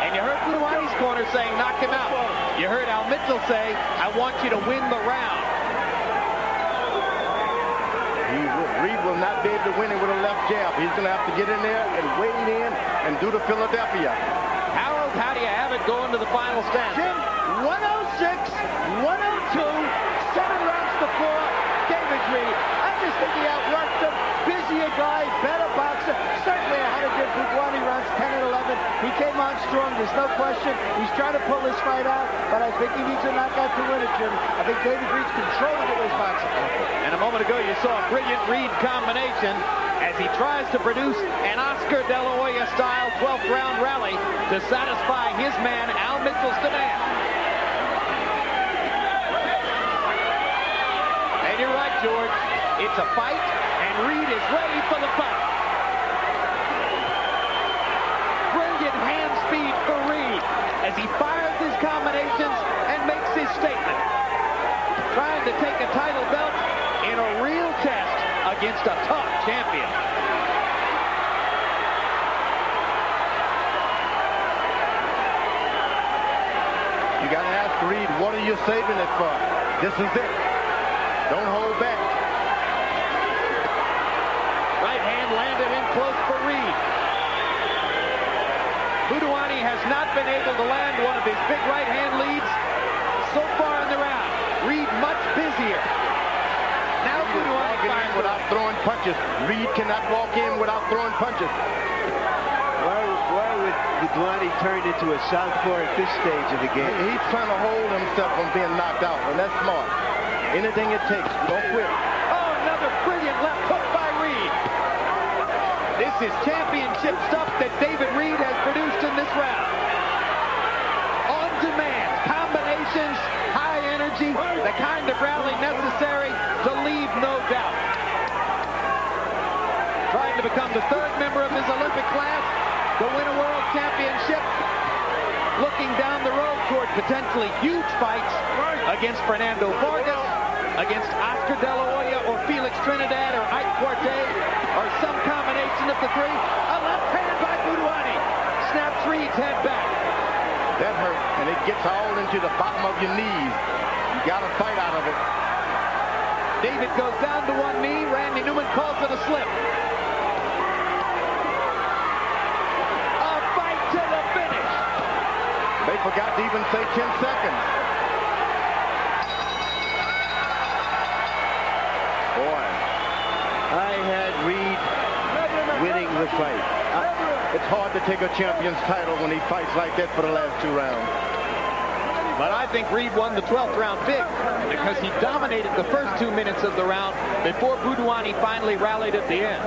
And you heard Buduani's corner saying, knock him out. You heard Al Mitchell say, I want you to win the round. Reed will not be able to win it with a left jab. He's going to have to get in there and wade in and do the Philadelphia. Harold, how do you have it going to the final stand? Jim, 106, 102, 7 rounds to 4. David Reed. I just think he outrushed him. Busier guy, better boxer. Certainly ahead of Buduani rounds 10 and 11. He came on strong, there's no question. He's trying to pull this fight out, but I think he needs a knockout to win it, Jim. I think David Reed's controlling it with his boxing. And a moment ago, you saw a brilliant Reed combination as he tries to produce an Oscar De La Hoya-style 12th round rally to satisfy his man, Al Mitchell's demand. And you're right, George. It's a fight, and Reed is ready for the fight. as he fires his combinations and makes his statement. Trying to take a title belt in a real test against a tough champion. You got to ask Reed, what are you saving it for? This is it. Don't hold back. Right hand landed in close for Reed. Buduani has not been able to land one of his big right hand leads so far in the round. Reed much busier. Now Buduani firing without throwing punches. Reed cannot walk in without throwing punches. Why would Buduani turn into a southpaw at this stage of the game? He's trying to hold himself from being knocked out, and that's smart. Anything it takes. Don't quit. Oh, another brilliant left hook by Reed. This is championship stuff that David Reed has produced in this round. On demand, combinations, high energy, the kind of rally necessary to leave no doubt. Trying to become the third member of his Olympic class to win a world championship. Looking down the road toward potentially huge fights against Fernando Vargas, against Oscar De La Hoya or Felix Trinidad or Ike Quartet, or some combination of the three. A left hand by Buduani snaps Reed's head back. That hurt, and it gets all into the bottom of your knees. You got to fight out of it. David goes down to one knee. Randy Newman calls it a slip. A fight to the finish. They forgot to even say 10 seconds. Boy, I had Reed winning the fight. It's hard to take a champion's title when he fights like that for the last 2 rounds. But I think Reed won the 12th round big because he dominated the first 2 minutes of the round before Buduani finally rallied at the end.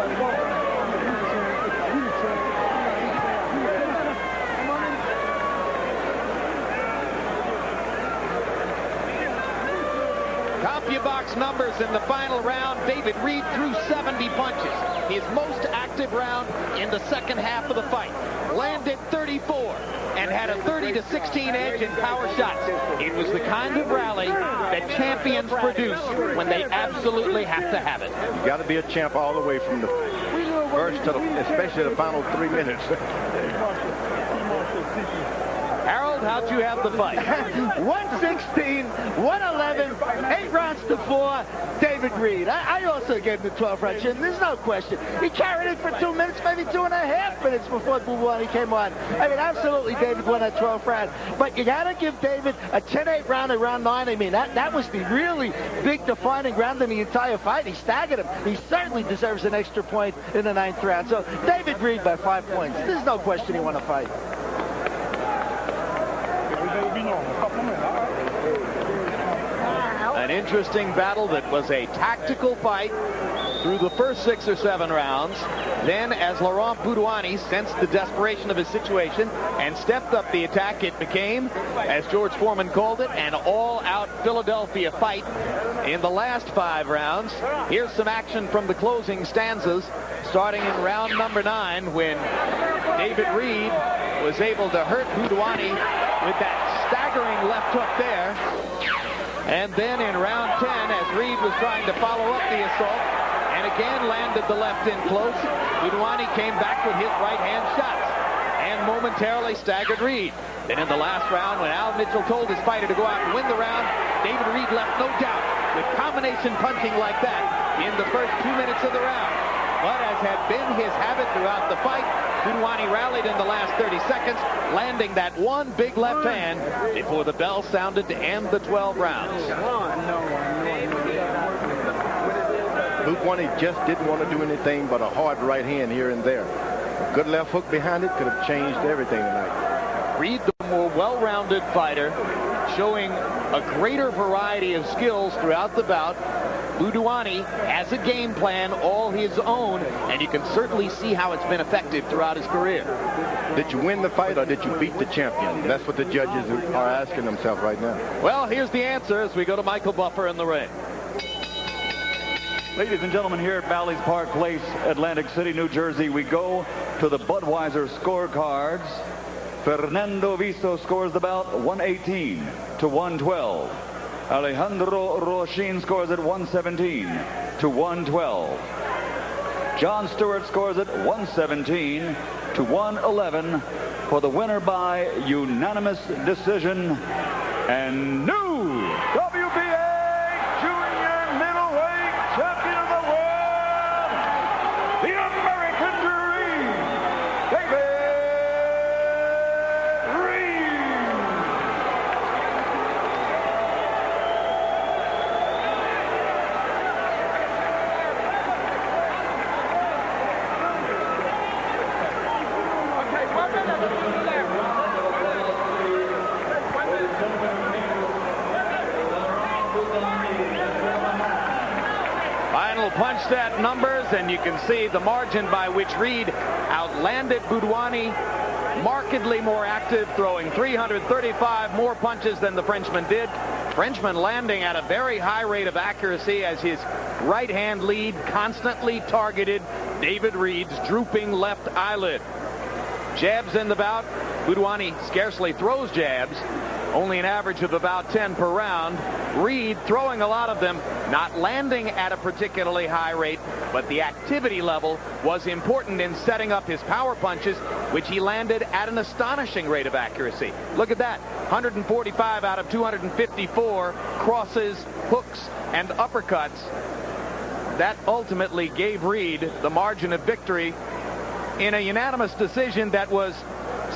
CompuBox numbers in the final round. David Reed threw 70 punches. His most active round in the second half of the fight. Landed 34 and had a 30-16 edge in power shots. It was the kind of rally that champions produce when they absolutely have to have it. You got to be a champ all the way from the first to especially the final 3 minutes. Harold, how'd you have the fight? 116, 111, 8 rounds to 4, David Reed. I also gave him the 12th round. There's no question. He carried it for 2 minutes, maybe 2.5 minutes before Buduani came on. I mean, absolutely, David won that 12th round. But you got to give David a 10-8 round in round 9. I mean, that was the really big defining round in the entire fight. He staggered him. He certainly deserves an extra point in the 9th round. So David Reed by 5 points. There's no question he won a fight. An interesting battle that was a tactical fight through the first 6 or 7 rounds. Then, as Laurent Buduani sensed the desperation of his situation and stepped up the attack, it became, as George Foreman called it, an all-out Philadelphia fight in the last 5 rounds. Here's some action from the closing stanzas, starting in round number 9, when David Reed was able to hurt Buduani with that staggering left hook there. And then in round 10, as Reed was trying to follow up the assault, and again landed the left in close, Buduani came back with his right-hand shots and momentarily staggered Reed. Then in the last round, when Al Mitchell told his fighter to go out and win the round, David Reed left no doubt with combination punching like that in the first 2 minutes of the round. But as had been his habit throughout the fight, Buduani rallied in the last 30 seconds, landing that one big left hand before the bell sounded to end the 12 rounds. Buduani just didn't want to do anything but a hard right hand here and there. A good left hook behind it could have changed everything tonight. Reed, the more well-rounded fighter, showing a greater variety of skills throughout the bout. Buduani has a game plan all his own, and you can certainly see how it's been effective throughout his career. Did you win the fight or did you beat the champion? That's what the judges are asking themselves right now. Well, here's the answer as we go to Michael Buffer in the ring. Ladies and gentlemen, here at Bally's Park Place, Atlantic City, New Jersey, we go to the Budweiser scorecards. Fernando Viso scores the bout 118 to 112. Alejandro Rochin scores at 117 to 112. John Stewart scores at 117 to 111 for the winner by unanimous decision and new WBA Junior Middleweight Champion of the World, the American Dream, David Final punch stat numbers, and you can see the margin by which Reed outlanded Buduani. Markedly more active, throwing 335 more punches than the Frenchman did. Frenchman landing at a very high rate of accuracy as his right hand lead constantly targeted David Reed's drooping left eyelid. Jabs in the bout. Buduani scarcely throws jabs, only an average of about 10 per round. Reed throwing a lot of them, not landing at a particularly high rate, but the activity level was important in setting up his power punches, which he landed at an astonishing rate of accuracy. Look at that, 145 out of 254 crosses, hooks, and uppercuts. That ultimately gave Reed the margin of victory in a unanimous decision that was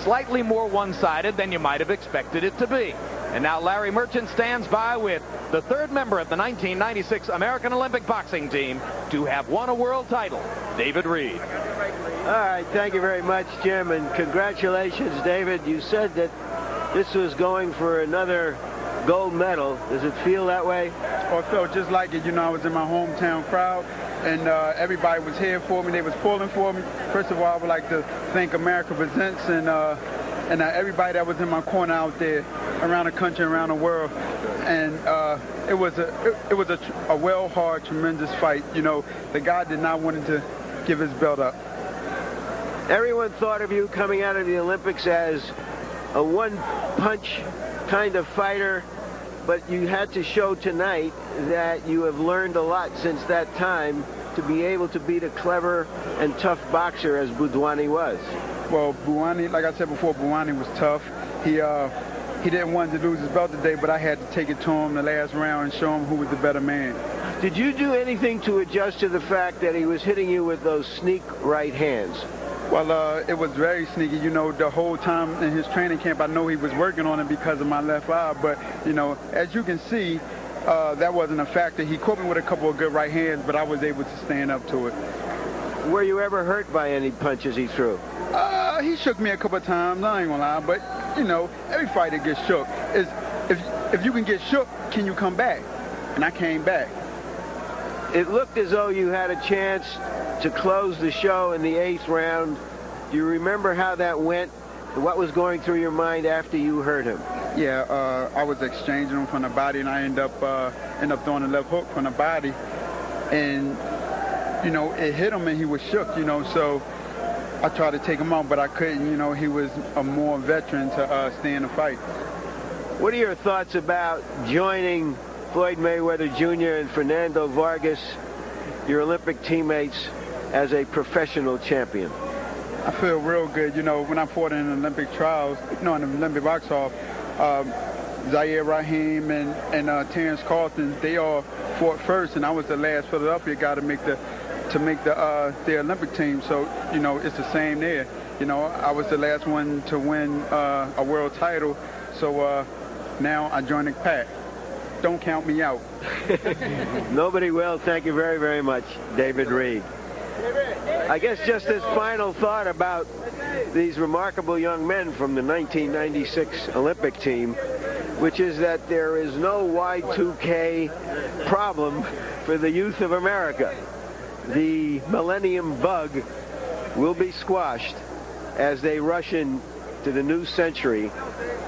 slightly more one-sided than you might have expected it to be. And now Larry Merchant stands by with the third member of the 1996 American Olympic boxing team to have won a world title, David Reed. All right, thank you very much, Jim, and congratulations, David. You said that this was going for another gold medal. Does it feel that way? Oh, it felt just like it. You know, I was in my hometown crowd, and everybody was here for me. They was pulling for me. First of all, I would like to thank America Presents and everybody that was in my corner out there around the country, around the world. And it was a well hard, tremendous fight. You know, the guy did not want to give his belt up. Everyone thought of you coming out of the Olympics as a one-punch kind of fighter, but you had to show tonight that you have learned a lot since that time to be able to beat a clever and tough boxer as Buduani was. Well, Buduani, like I said before, Buduani was tough. He didn't want to lose his belt today, but I had to take it to him the last round and show him who was the better man. Did you do anything to adjust to the fact that he was hitting you with those sneak right hands? Well, it was very sneaky. You know, the whole time in his training camp, I know he was working on it because of my left eye. But, you know, as you can see, that wasn't a factor. He caught me with a couple of good right hands, but I was able to stand up to it. Were you ever hurt by any punches he threw? He shook me a couple of times, I ain't gonna lie. But, you know, every fighter gets shook. If you can get shook, can you come back? And I came back. It looked as though you had a chance to close the show in the 8th round. Do you remember how that went? What was going through your mind after you hurt him? Yeah, I was exchanging him from the body, and I end up throwing a left hook from the body. And, you know, it hit him, and he was shook, you know, so I tried to take him out, but I couldn't. You know, he was a more veteran to stay in the fight. What are your thoughts about joining Floyd Mayweather Jr. and Fernando Vargas, your Olympic teammates, as a professional champion? I feel real good. You know, when I fought in the Olympic trials, you know, in the Olympic box-off, Zaire Rahim and Terrence Carlton, they all fought first, and I was the last Philadelphia guy to make the Olympic team. So, you know, it's the same there. You know, I was the last one to win a world title, so now I join the pack. Don't count me out. Nobody will. Thank you very, very much, David Reed. I guess just this final thought about these remarkable young men from the 1996 Olympic team, which is that there is no Y2K problem for the youth of America. The millennium bug will be squashed as they rush in to the new century,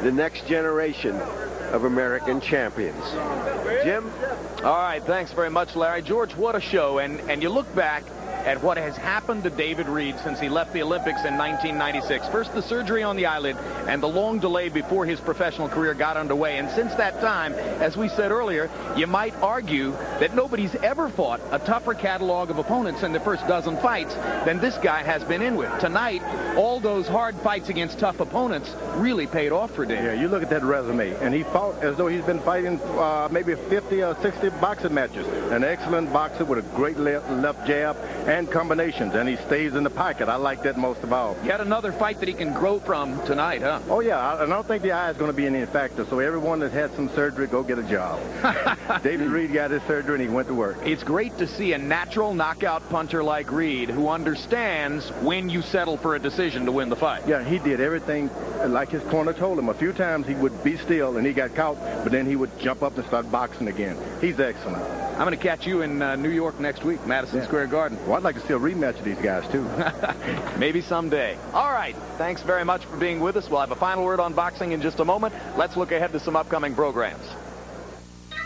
the next generation of American champions. Jim? All right, thanks very much, Larry. George, what a show. And you look back at what has happened to David Reed since he left the Olympics in 1996. First, the surgery on the eyelid and the long delay before his professional career got underway. And since that time, as we said earlier, you might argue that nobody's ever fought a tougher catalog of opponents in the first dozen fights than this guy has been in with. Tonight, all those hard fights against tough opponents really paid off for David. Yeah, you look at that resume, and he fought as though he's been fighting maybe 50 or 60 boxing matches. An excellent boxer with a great left jab and combinations, and he stays in the pocket. I like that most of all. Yet another fight that he can grow from tonight, huh? Oh, yeah, and I don't think the eye is going to be any factor, so everyone that had some surgery, go get a job. David Reed got his surgery, and he went to work. It's great to see a natural knockout puncher like Reed who understands when you settle for a decision to win the fight. Yeah, he did everything like his corner told him. A few times he would be still, and he got caught, but then he would jump up and start boxing again. He's excellent. I'm going to catch you in New York next week, Madison Square Garden. Well, I'd like to see a rematch of these guys, too. Maybe someday. All right. Thanks very much for being with us. We'll have a final word on boxing in just a moment. Let's look ahead to some upcoming programs.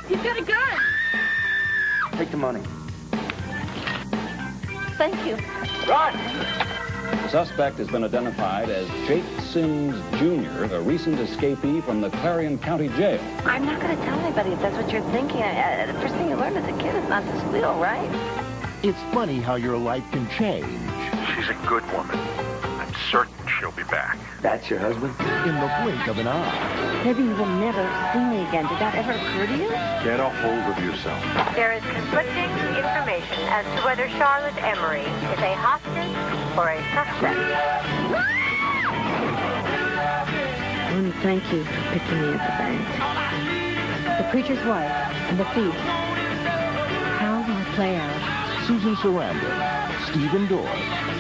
He's got a gun. Take the money. Thank you. Run! The suspect has been identified as Jake Sims Jr., a recent escapee from the Clarion County Jail. I'm not going to tell anybody if that's what you're thinking. The first thing you learn as a kid is not to squeal, right? It's funny how your life can change. She's a good woman. I'm certain she'll be back. That's your husband? In the blink of an eye. Maybe you will never see me again. Did that ever occur to you? Get a hold of yourself. There is conflicting information as to whether Charlotte Emery is a hostage or a suspect. I want to thank you for picking me at the bank. The preacher's wife and the thief. How will it play out? Susan Sarandon, Stephen Dorff.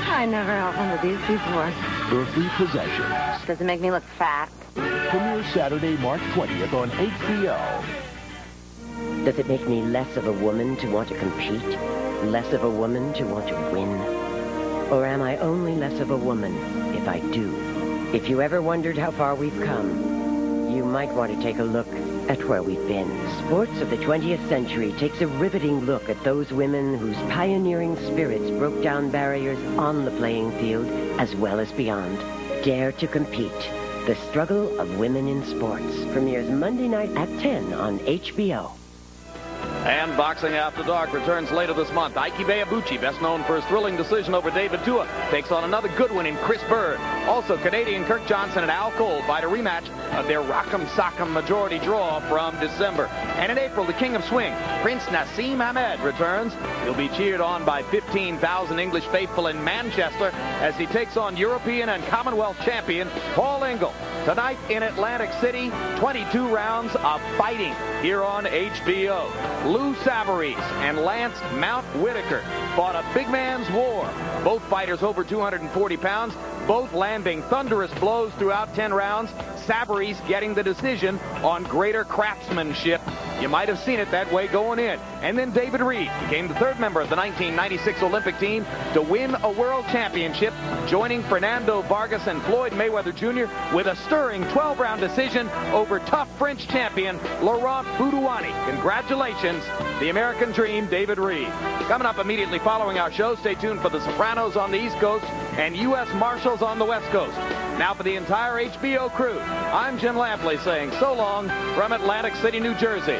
I never held one of these before. Earthly Possessions. Does it make me look fat? Premieres Saturday, March 20th on HBO. Does it make me less of a woman to want to compete? Less of a woman to want to win? Or am I only less of a woman if I do? If you ever wondered how far we've come, you might want to take a look at where we've been. Sports of the 20th Century takes a riveting look at those women whose pioneering spirits broke down barriers on the playing field as well as beyond. Dare to Compete. The Struggle of Women in Sports premieres Monday night at 10 on HBO. And Boxing After Dark returns later this month. Ike Ibeabuchi, best known for his thrilling decision over David Tua, takes on another good one in Chris Bird. Also, Canadian Kirk Johnson and Al Cole fight a rematch of their Rock'em Sock'em majority draw from December. And in April, the King of Swing, Prince Nassim Hamed, returns. He'll be cheered on by 15,000 English faithful in Manchester as he takes on European and Commonwealth champion Paul Engel. Tonight in Atlantic City, 22 rounds of fighting here on HBO. Lou Savarese and Lance Mount Whitaker fought a big man's war. Both fighters over 240 pounds, both landing thunderous blows throughout 10 rounds. Savarese getting the decision on greater craftsmanship. You might have seen it that way going in. And then David Reed became the third member of the 1996 Olympic team to win a world championship, joining Fernando Vargas and Floyd Mayweather Jr. with a stirring 12-round decision over tough French champion Laurent Boudouani. Congratulations, the American Dream, David Reed. Coming up immediately following our show, stay tuned for The Sopranos on the East Coast and U.S. Marshals on the West Coast. Now for the entire HBO crew, I'm Jim Lampley saying so long from Atlantic City, New Jersey.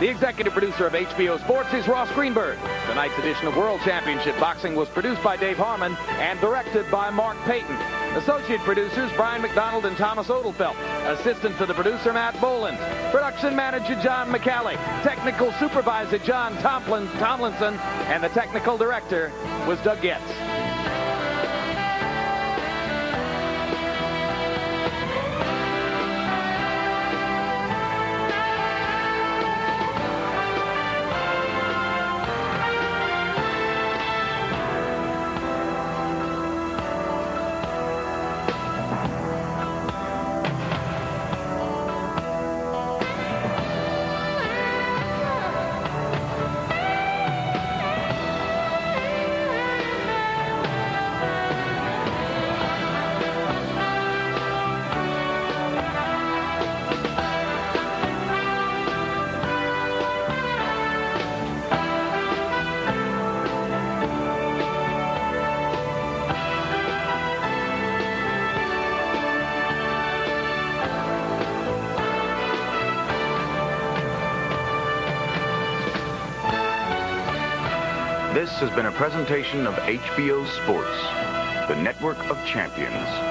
The executive producer of HBO Sports is Ross Greenberg. Tonight's edition of World Championship Boxing was produced by Dave Harmon and directed by Mark Payton. Associate producers Brian McDonald and Thomas Odelfelt. Assistant to the producer Matt Boland. Production manager John McCallie. Technical supervisor John Tomlinson. And the technical director was Doug Getz. This has been a presentation of HBO Sports, the network of champions.